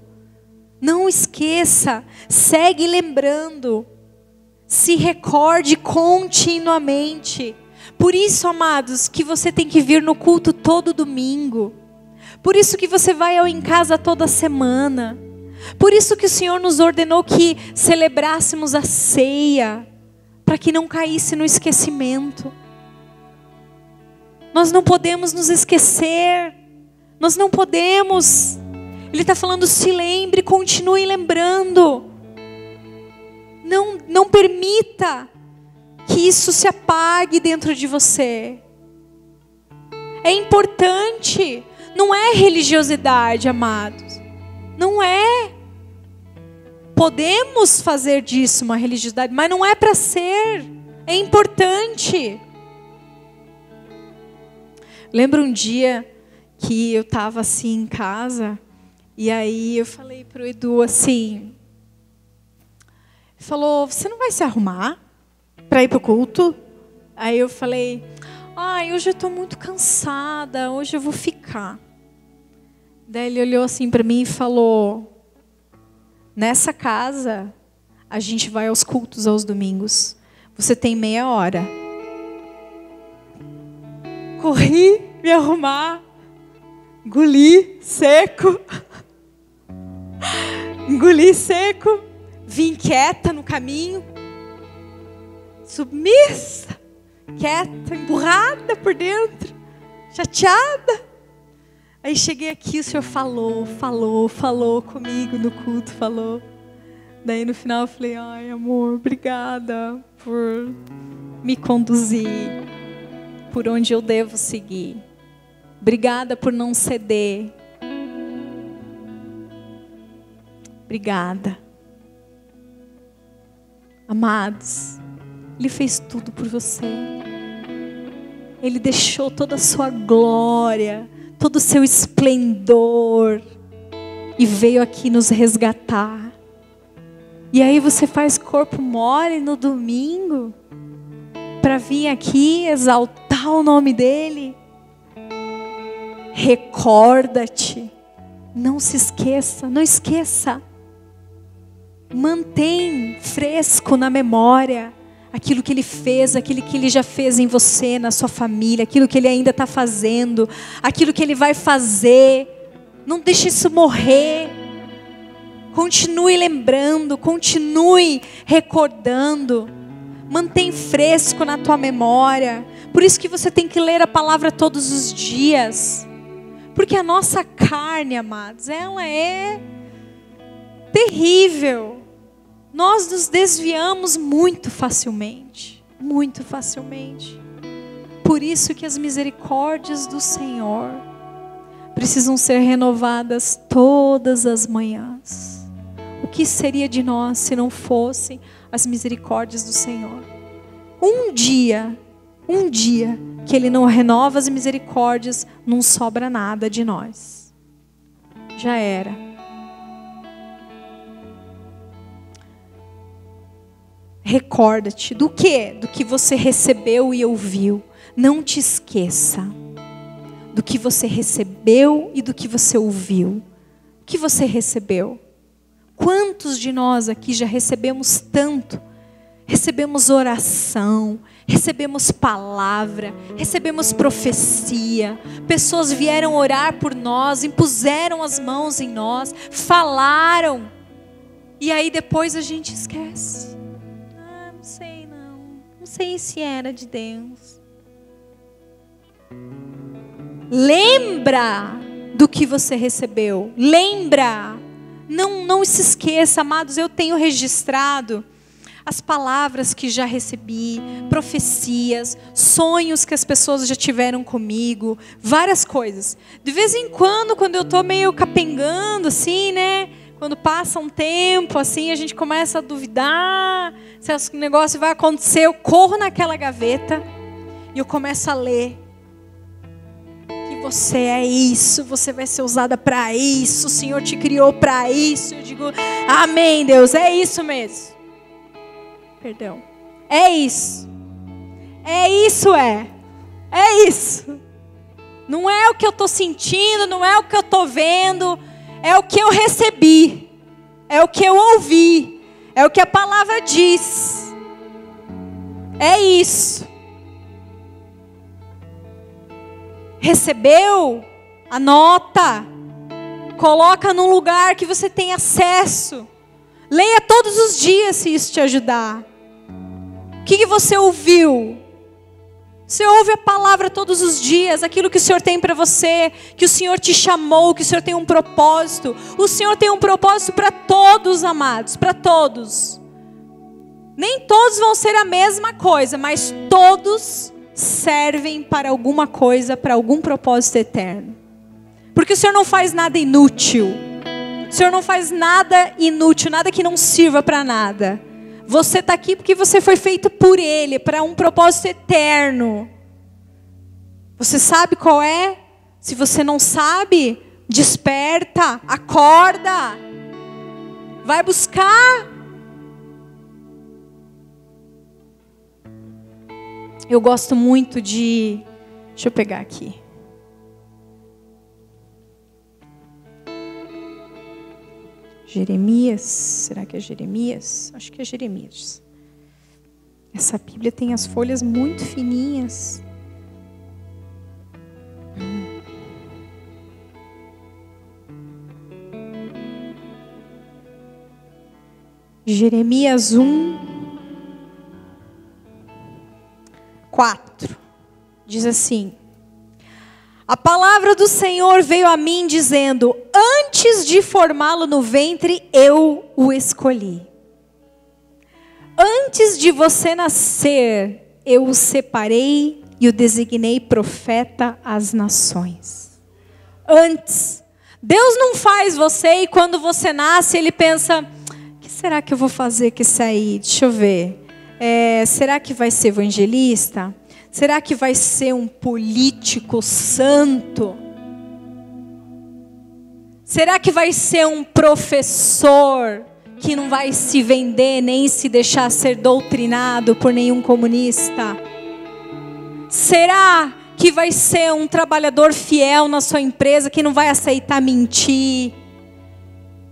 Não esqueça, segue lembrando. Se recorde continuamente. Por isso, amados, que você tem que vir no culto todo domingo. Por isso que você vai ao Em Casa toda semana. Por isso que o Senhor nos ordenou que celebrássemos a ceia, para que não caísse no esquecimento. Nós não podemos nos esquecer. Nós não podemos. Ele está falando, se lembre, continue lembrando. Não permita que isso se apague dentro de você. É importante. Não é religiosidade, amados. Não é. Podemos fazer disso uma religiosidade, mas não é para ser. É importante. Lembro um dia que eu estava assim em casa, e aí eu falei para o Edu assim, falou, você não vai se arrumar para ir para o culto? Aí eu falei, hoje eu estou muito cansada, hoje eu vou ficar. Daí ele olhou assim para mim e falou, nessa casa, a gente vai aos cultos aos domingos. Você tem meia hora. Corri, me arrumar. Engoli seco. Engoli seco. Vim quieta no caminho. Submissa. Quieta, emburrada por dentro. Chateada. Aí cheguei aqui, o Senhor falou comigo no culto, falou. Daí no final eu falei, ai amor, obrigada por me conduzir por onde eu devo seguir. Obrigada por não ceder. Obrigada. Amados, Ele fez tudo por você. Ele deixou toda a sua glória, todo o seu esplendor, e veio aqui nos resgatar. E aí você faz corpo mole no domingo para vir aqui exaltar o nome dEle. Recorda-te, não se esqueça, não esqueça. Mantém fresco na memória aquilo que Ele fez, aquilo que Ele já fez em você, na sua família, aquilo que Ele ainda está fazendo, aquilo que Ele vai fazer. Não deixe isso morrer. Continue lembrando, continue recordando. Mantém fresco na tua memória. Por isso que você tem que ler a palavra todos os dias. Porque a nossa carne, amados, ela é terrível. Nós nos desviamos muito facilmente. Muito facilmente. Por isso que as misericórdias do Senhor precisam ser renovadas todas as manhãs. O que seria de nós se não fossem as misericórdias do Senhor? Um dia que Ele não renova as misericórdias, não sobra nada de nós. Já era. Recorda-te do quê? Do que você recebeu e ouviu. Não te esqueça do que você recebeu e do que você ouviu. O que você recebeu? Quantos de nós aqui já recebemos tanto? Recebemos oração, recebemos palavra, recebemos profecia. Pessoas vieram orar por nós, impuseram as mãos em nós, falaram. E aí depois a gente esquece. Não sei não. Não sei se era de Deus. Lembra do que você recebeu. Lembra. Não se esqueça, amados. Eu tenho registrado as palavras que já recebi, profecias, sonhos que as pessoas já tiveram comigo, várias coisas. De vez em quando eu estou meio capengando, assim, né? Quando passa um tempo, assim, a gente começa a duvidar se o negócio vai acontecer. Eu corro naquela gaveta e eu começo a ler. Que você é isso, você vai ser usada para isso, o Senhor te criou para isso. Eu digo, amém, Deus, é isso mesmo. Perdão. É isso. É isso, é isso. Não é o que eu estou sentindo, não é o que eu estou vendo. É o que eu recebi, é o que eu ouvi, é o que a palavra diz. É isso. Recebeu? Anota. Coloca num lugar que você tem acesso. Leia todos os dias se isso te ajudar. O que você ouviu? Você ouve a palavra todos os dias, aquilo que o Senhor tem para você, que o Senhor te chamou, que o Senhor tem um propósito. O Senhor tem um propósito para todos, amados, para todos. Nem todos vão ser a mesma coisa, mas todos servem para alguma coisa, para algum propósito eterno. Porque o Senhor não faz nada inútil. O Senhor não faz nada inútil, nada que não sirva para nada. Você está aqui porque você foi feito por Ele, para um propósito eterno. Você sabe qual é? Se você não sabe, desperta, acorda. Vai buscar. Eu gosto muito de... Deixa eu pegar aqui. Jeremias, será que é Jeremias? Acho que é Jeremias. Essa Bíblia tem as folhas muito fininhas. Jeremias 1:4 diz assim: a palavra do Senhor veio a mim dizendo: antes de formá-lo no ventre, eu o escolhi. Antes de você nascer, eu o separei e o designei profeta às nações. Antes. Deus não faz você e quando você nasce, Ele pensa: o que será que eu vou fazer com isso aí? Deixa eu ver. Será que vai ser evangelista? Será que vai ser um político santo? Será que vai ser um professor que não vai se vender nem se deixar ser doutrinado por nenhum comunista? Será que vai ser um trabalhador fiel na sua empresa que não vai aceitar mentir?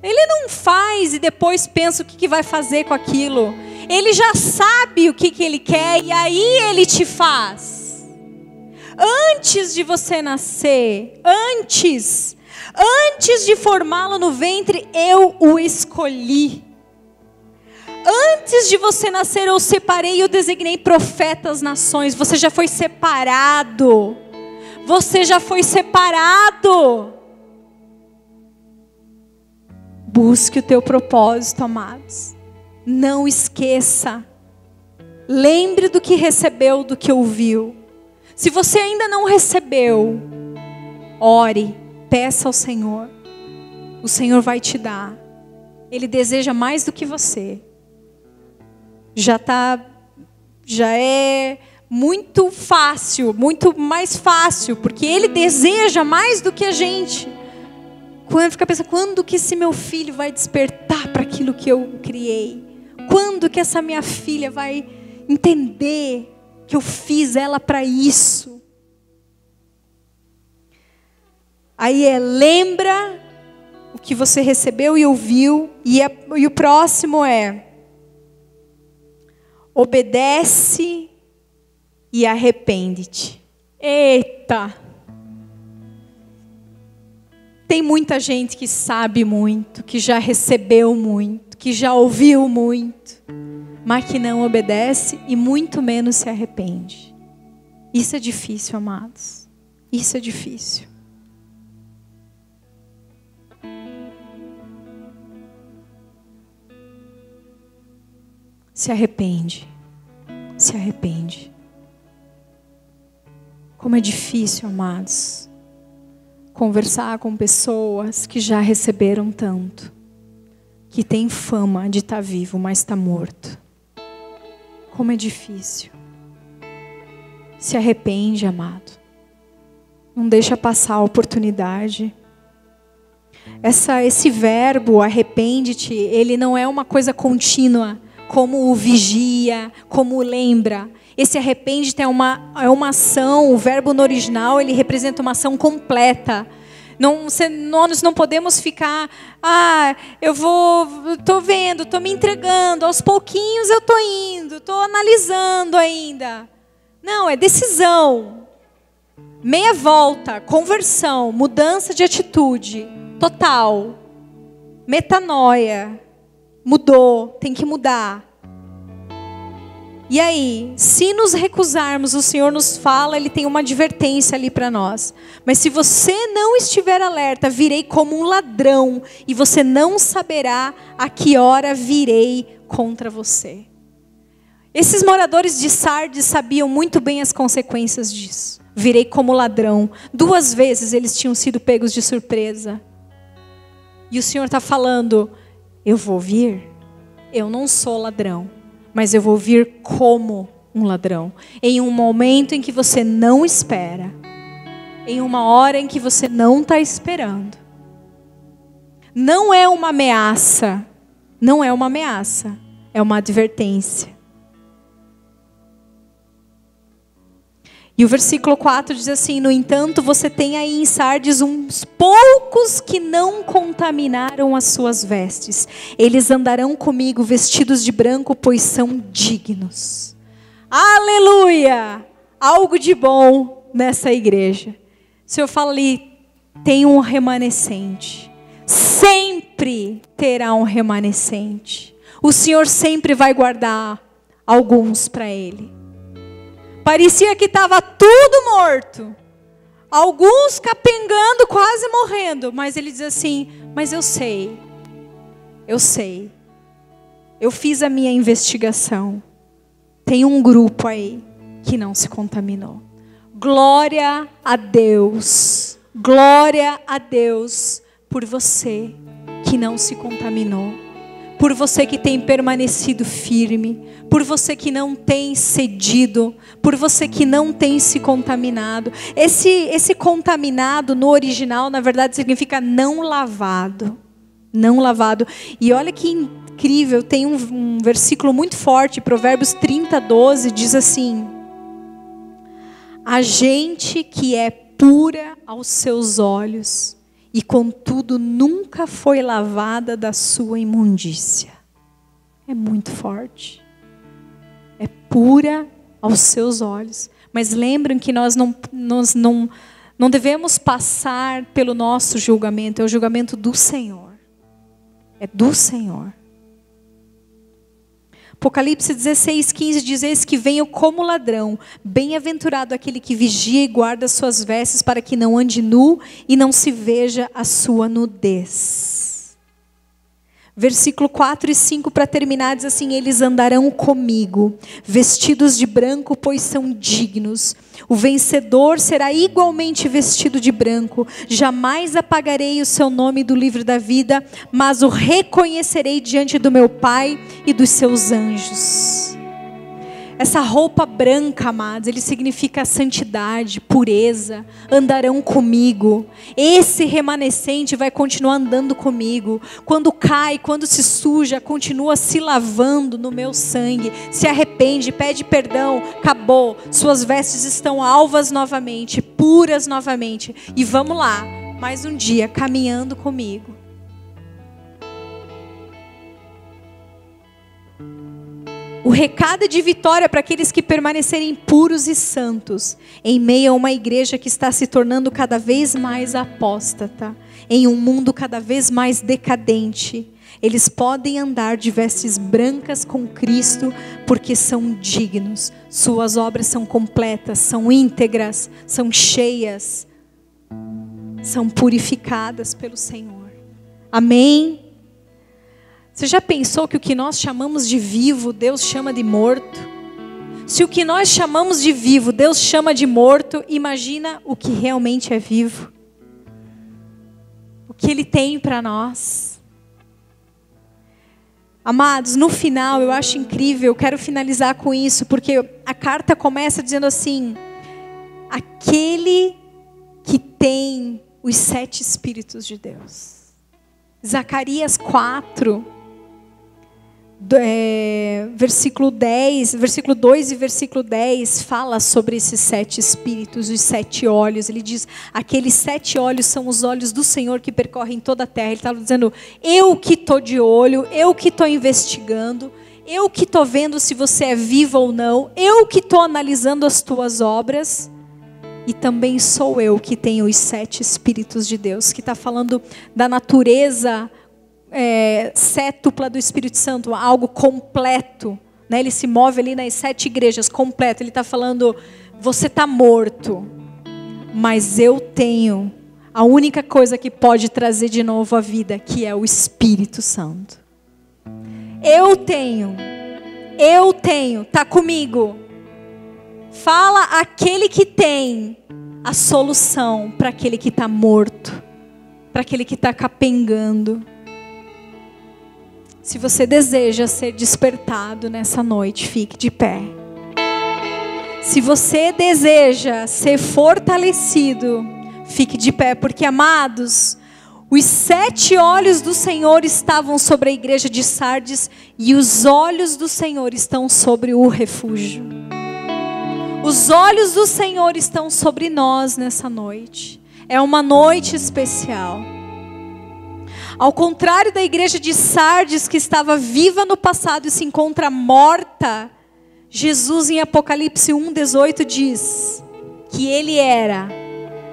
Ele não faz e depois pensa o que vai fazer com aquilo. Ele já sabe o que Ele quer e aí Ele te faz. Antes de você nascer, antes de formá-lo no ventre, eu o escolhi. Antes de você nascer, eu separei e eu designei profeta às nações. Você já foi separado. Você já foi separado. Busque o teu propósito, amados. Não esqueça. Lembre do que recebeu, do que ouviu. Se você ainda não recebeu, ore, peça ao Senhor. O Senhor vai te dar. Ele deseja mais do que você. Já é muito fácil, muito mais fácil, porque Ele deseja mais do que a gente. Quando fica pensando, quando que esse meu filho vai despertar para aquilo que eu criei? Quando que essa minha filha vai entender que eu fiz ela para isso? Aí lembra o que você recebeu e ouviu, e o próximo obedece e arrepende-te. Eita! Tem muita gente que sabe muito, que já recebeu muito, que já ouviu muito, mas que não obedece e muito menos se arrepende. Isso é difícil, amados. Isso é difícil. Se arrepende. Se arrepende. Como é difícil, amados, conversar com pessoas que já receberam tanto, que tem fama de estar vivo, mas está morto. Como é difícil. Se arrepende, amado. Não deixa passar a oportunidade. Esse verbo, arrepende-te, ele não é uma coisa contínua, como o vigia, como o lembra. Esse arrepende-te é uma ação, o verbo no original, ele representa uma ação completa. Nós não podemos ficar, estou vendo, estou me entregando, aos pouquinhos eu estou indo, estou analisando ainda. Não, é decisão. Meia volta, conversão, mudança de atitude, total. Metanoia, mudou, tem que mudar. E aí, se nos recusarmos, o Senhor nos fala, Ele tem uma advertência ali para nós. Mas se você não estiver alerta, virei como um ladrão, e você não saberá a que hora virei contra você. Esses moradores de Sardes sabiam muito bem as consequências disso. Virei como ladrão. 2 vezes eles tinham sido pegos de surpresa. E o Senhor está falando, eu vou vir, eu não sou ladrão. Mas eu vou vir como um ladrão. Em um momento em que você não espera. Em uma hora em que você não está esperando. Não é uma ameaça. Não é uma ameaça. É uma advertência. E o versículo 4 diz assim: no entanto, você tem aí em Sardes uns poucos que não contaminaram as suas vestes. Eles andarão comigo vestidos de branco, pois são dignos. Aleluia! Algo de bom nessa igreja. O Senhor fala ali, tem um remanescente. Sempre terá um remanescente. O Senhor sempre vai guardar alguns para Ele. Parecia que estava tudo morto. Alguns capengando, quase morrendo. Mas ele diz assim, mas eu sei. Eu sei. Eu fiz a minha investigação. Tem um grupo aí que não se contaminou. Glória a Deus. Glória a Deus por você que não se contaminou. Por você que tem permanecido firme, por você que não tem cedido, por você que não tem se contaminado. Esse contaminado no original, na verdade, significa não lavado. Não lavado. E olha que incrível, tem um versículo muito forte, Provérbios 30:12, diz assim: a gente que é pura aos seus olhos, e contudo nunca foi lavada da sua imundícia. É muito forte. É pura aos seus olhos. Mas lembram que nós não devemos passar pelo nosso julgamento. É o julgamento do Senhor. É do Senhor. Apocalipse 16:15 diz: eis que venho como ladrão, bem-aventurado aquele que vigia e guarda suas vestes, para que não ande nu e não se veja a sua nudez. Versículo 4 e 5 para terminar diz assim: eles andarão comigo, vestidos de branco, pois são dignos. O vencedor será igualmente vestido de branco. Jamais apagarei o seu nome do livro da vida, mas o reconhecerei diante do meu Pai e dos seus anjos. Essa roupa branca, amados, ele significa santidade, pureza. Andarão comigo. Esse remanescente vai continuar andando comigo. Quando cai, quando se suja, continua se lavando no meu sangue. Se arrepende, pede perdão, acabou. Suas vestes estão alvas novamente, puras novamente. E vamos lá, mais um dia caminhando comigo. O recado de vitória para aqueles que permanecerem puros e santos, em meio a uma igreja que está se tornando cada vez mais apóstata, em um mundo cada vez mais decadente. Eles podem andar de vestes brancas com Cristo, porque são dignos. Suas obras são completas, são íntegras, são cheias, são purificadas pelo Senhor. Amém? Você já pensou que o que nós chamamos de vivo, Deus chama de morto? Se o que nós chamamos de vivo, Deus chama de morto, imagina o que realmente é vivo. O que Ele tem para nós. Amados, no final eu acho incrível, eu quero finalizar com isso, porque a carta começa dizendo assim: aquele que tem os 7 Espíritos de Deus. Zacarias 4, versículo 2 e versículo 10 fala sobre esses 7 Espíritos, os 7 olhos. Ele diz, aqueles 7 olhos são os olhos do Senhor que percorrem toda a terra. Ele estava dizendo, eu que estou de olho, eu que estou investigando, eu que estou vendo se você é vivo ou não, eu que estou analisando as tuas obras. E também sou eu que tenho os 7 Espíritos de Deus, que está falando da natureza cétupla do Espírito Santo, algo completo, né? Ele se move ali nas 7 igrejas, completo. Ele está falando, você está morto, mas eu tenho a única coisa que pode trazer de novo a vida, que é o Espírito Santo. Eu tenho, está comigo. Fala aquele que tem a solução para aquele que está morto, para aquele que está capengando. Se você deseja ser despertado nessa noite, fique de pé. Se você deseja ser fortalecido, fique de pé, porque, amados, os 7 olhos do Senhor estavam sobre a igreja de Sardes e os olhos do Senhor estão sobre o refúgio. Os olhos do Senhor estão sobre nós nessa noite. É uma noite especial. Ao contrário da igreja de Sardes, que estava viva no passado e se encontra morta, Jesus em Apocalipse 1:18 diz que Ele era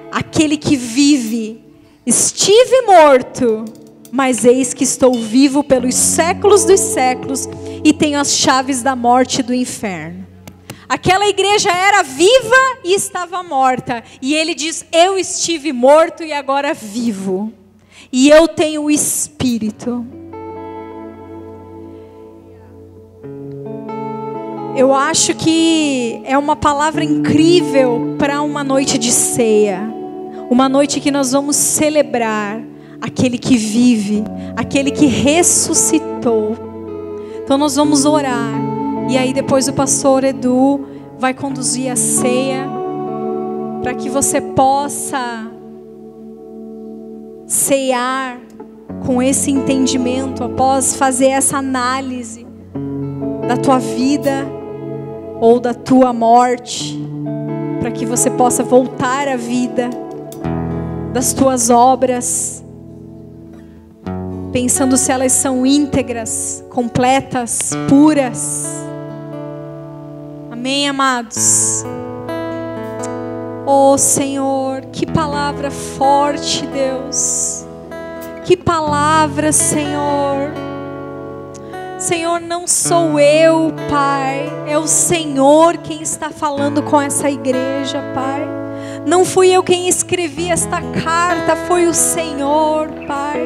aquele que vive. Estive morto, mas eis que estou vivo pelos séculos dos séculos e tenho as chaves da morte e do inferno. Aquela igreja era viva e estava morta. E ele diz, eu estive morto e agora vivo. E eu tenho o Espírito. Eu acho que é uma palavra incrível para uma noite de ceia. Uma noite que nós vamos celebrar aquele que vive, aquele que ressuscitou. Então nós vamos orar. E aí depois o pastor Edu vai conduzir a ceia, para que você possa ceiar com esse entendimento, após fazer essa análise da tua vida ou da tua morte, para que você possa voltar à vida das tuas obras, pensando se elas são íntegras, completas, puras. Amém, amados? Oh Senhor, que palavra forte, Deus. Que palavra, Senhor. Senhor, não sou eu, Pai. É o Senhor quem está falando com essa igreja, Pai. Não fui eu quem escrevi esta carta, foi o Senhor, Pai.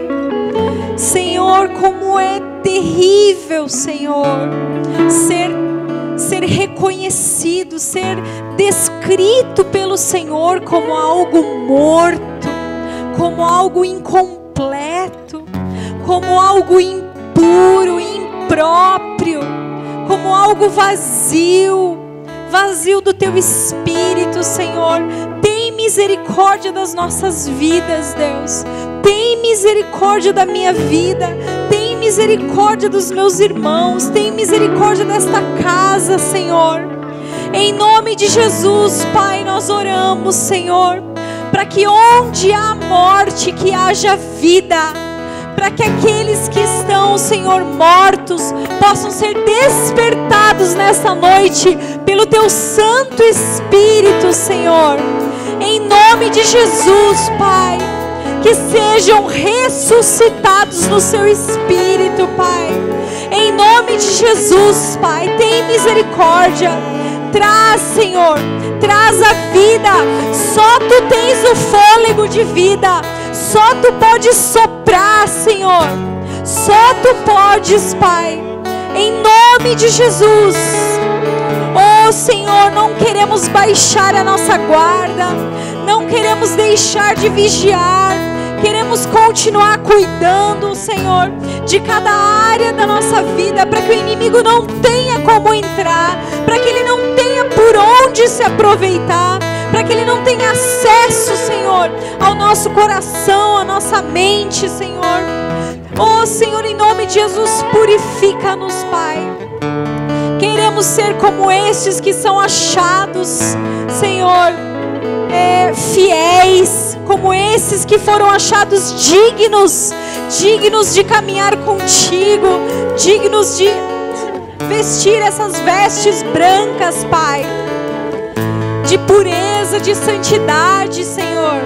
Senhor, como é terrível, Senhor, ser reconhecido, ser descrito pelo Senhor como algo morto, como algo incompleto, como algo impuro, impróprio, como algo vazio, vazio do Teu Espírito, Senhor. Tem misericórdia das nossas vidas, Deus. Tem misericórdia da minha vida. Tem misericórdia dos meus irmãos. Tem misericórdia desta casa, Senhor. Em nome de Jesus, Pai, nós oramos, Senhor, para que onde há morte, que haja vida. Para que aqueles que estão, Senhor, mortos, possam ser despertados nessa noite pelo Teu Santo Espírito, Senhor. Em nome de Jesus, Pai, que sejam ressuscitados no Seu Espírito, Pai. Em nome de Jesus, Pai, tem misericórdia. Traz, Senhor, traz a vida. Só Tu tens o fôlego de vida. Só Tu podes soprar, Senhor. Só Tu podes, Pai, em nome de Jesus. Oh Senhor, não queremos baixar a nossa guarda, não queremos deixar de vigiar, queremos continuar cuidando, Senhor, de cada área da nossa vida, para que o inimigo não tenha como entrar, para que ele não tenha por onde se aproveitar, para que ele não tenha acesso, Senhor, ao nosso coração, à nossa mente, Senhor. Oh Senhor, em nome de Jesus, purifica-nos, Pai. Queremos ser como estes que são achados, Senhor, fiéis, como esses que foram achados dignos de caminhar contigo, dignos de vestir essas vestes brancas, Pai, de pureza, de santidade, Senhor,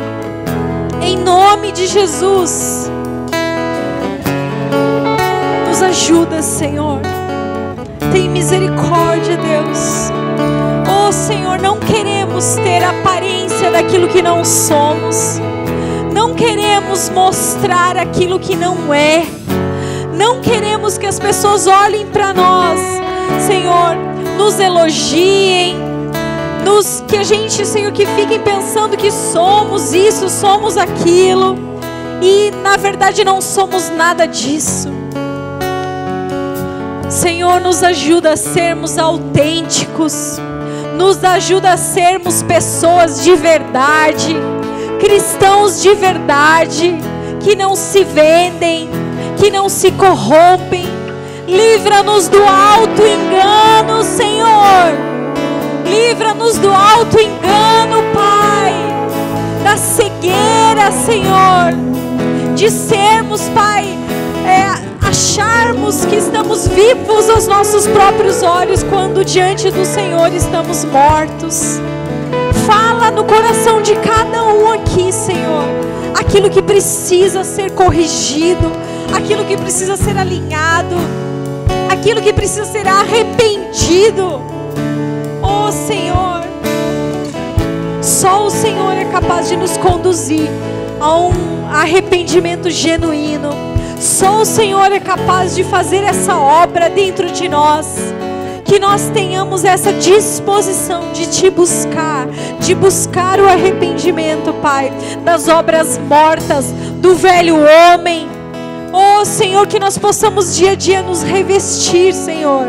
em nome de Jesus. Nos ajuda, Senhor. Tem misericórdia, Deus. Oh Senhor, não queremos ter aparência daquilo que não somos. Não queremos mostrar aquilo que não é. Não queremos que as pessoas olhem para nós, Senhor, nos elogiem, que a gente, Senhor, que fiquem pensando que somos isso, somos aquilo, e na verdade não somos nada disso. Senhor, nos ajuda a sermos autênticos, nos ajuda a sermos pessoas de verdade, cristãos de verdade, que não se vendem, que não se corrompem. Livra-nos do auto-engano, Senhor. Livra-nos do auto-engano, Pai, da cegueira, Senhor, de sermos, Pai, acharmos que estamos vivos aos nossos próprios olhos, quando diante do Senhor estamos mortos. Fala no coração de cada um aqui, Senhor, aquilo que precisa ser corrigido, aquilo que precisa ser alinhado, aquilo que precisa ser arrependido. Oh Senhor, só o Senhor é capaz de nos conduzir a um arrependimento genuíno. Só o Senhor é capaz de fazer essa obra dentro de nós. Que nós tenhamos essa disposição de Te buscar, de buscar o arrependimento, Pai, das obras mortas, do velho homem. Oh Senhor, que nós possamos dia a dia nos revestir, Senhor,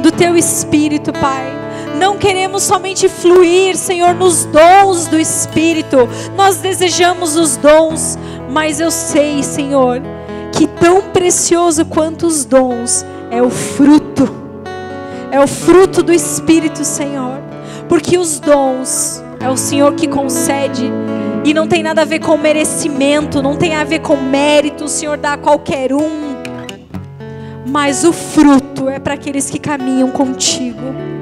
do Teu Espírito, Pai. Não queremos somente fluir, Senhor, nos dons do Espírito. Nós desejamos os dons, mas eu sei, Senhor, que tão precioso quanto os dons é o fruto. É o fruto do Espírito, Senhor. Porque os dons é o Senhor que concede. E não tem nada a ver com merecimento, não tem a ver com mérito. O Senhor dá a qualquer um. Mas o fruto é para aqueles que caminham contigo.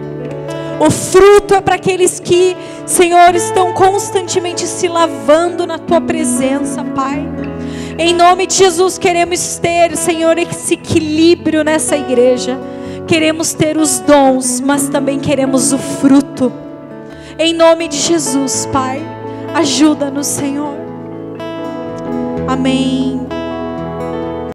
O fruto é para aqueles que, Senhor, estão constantemente se lavando na Tua presença, Pai. Em nome de Jesus, queremos ter, Senhor, esse equilíbrio nessa igreja. Queremos ter os dons, mas também queremos o fruto. Em nome de Jesus, Pai, ajuda-nos, Senhor. Amém.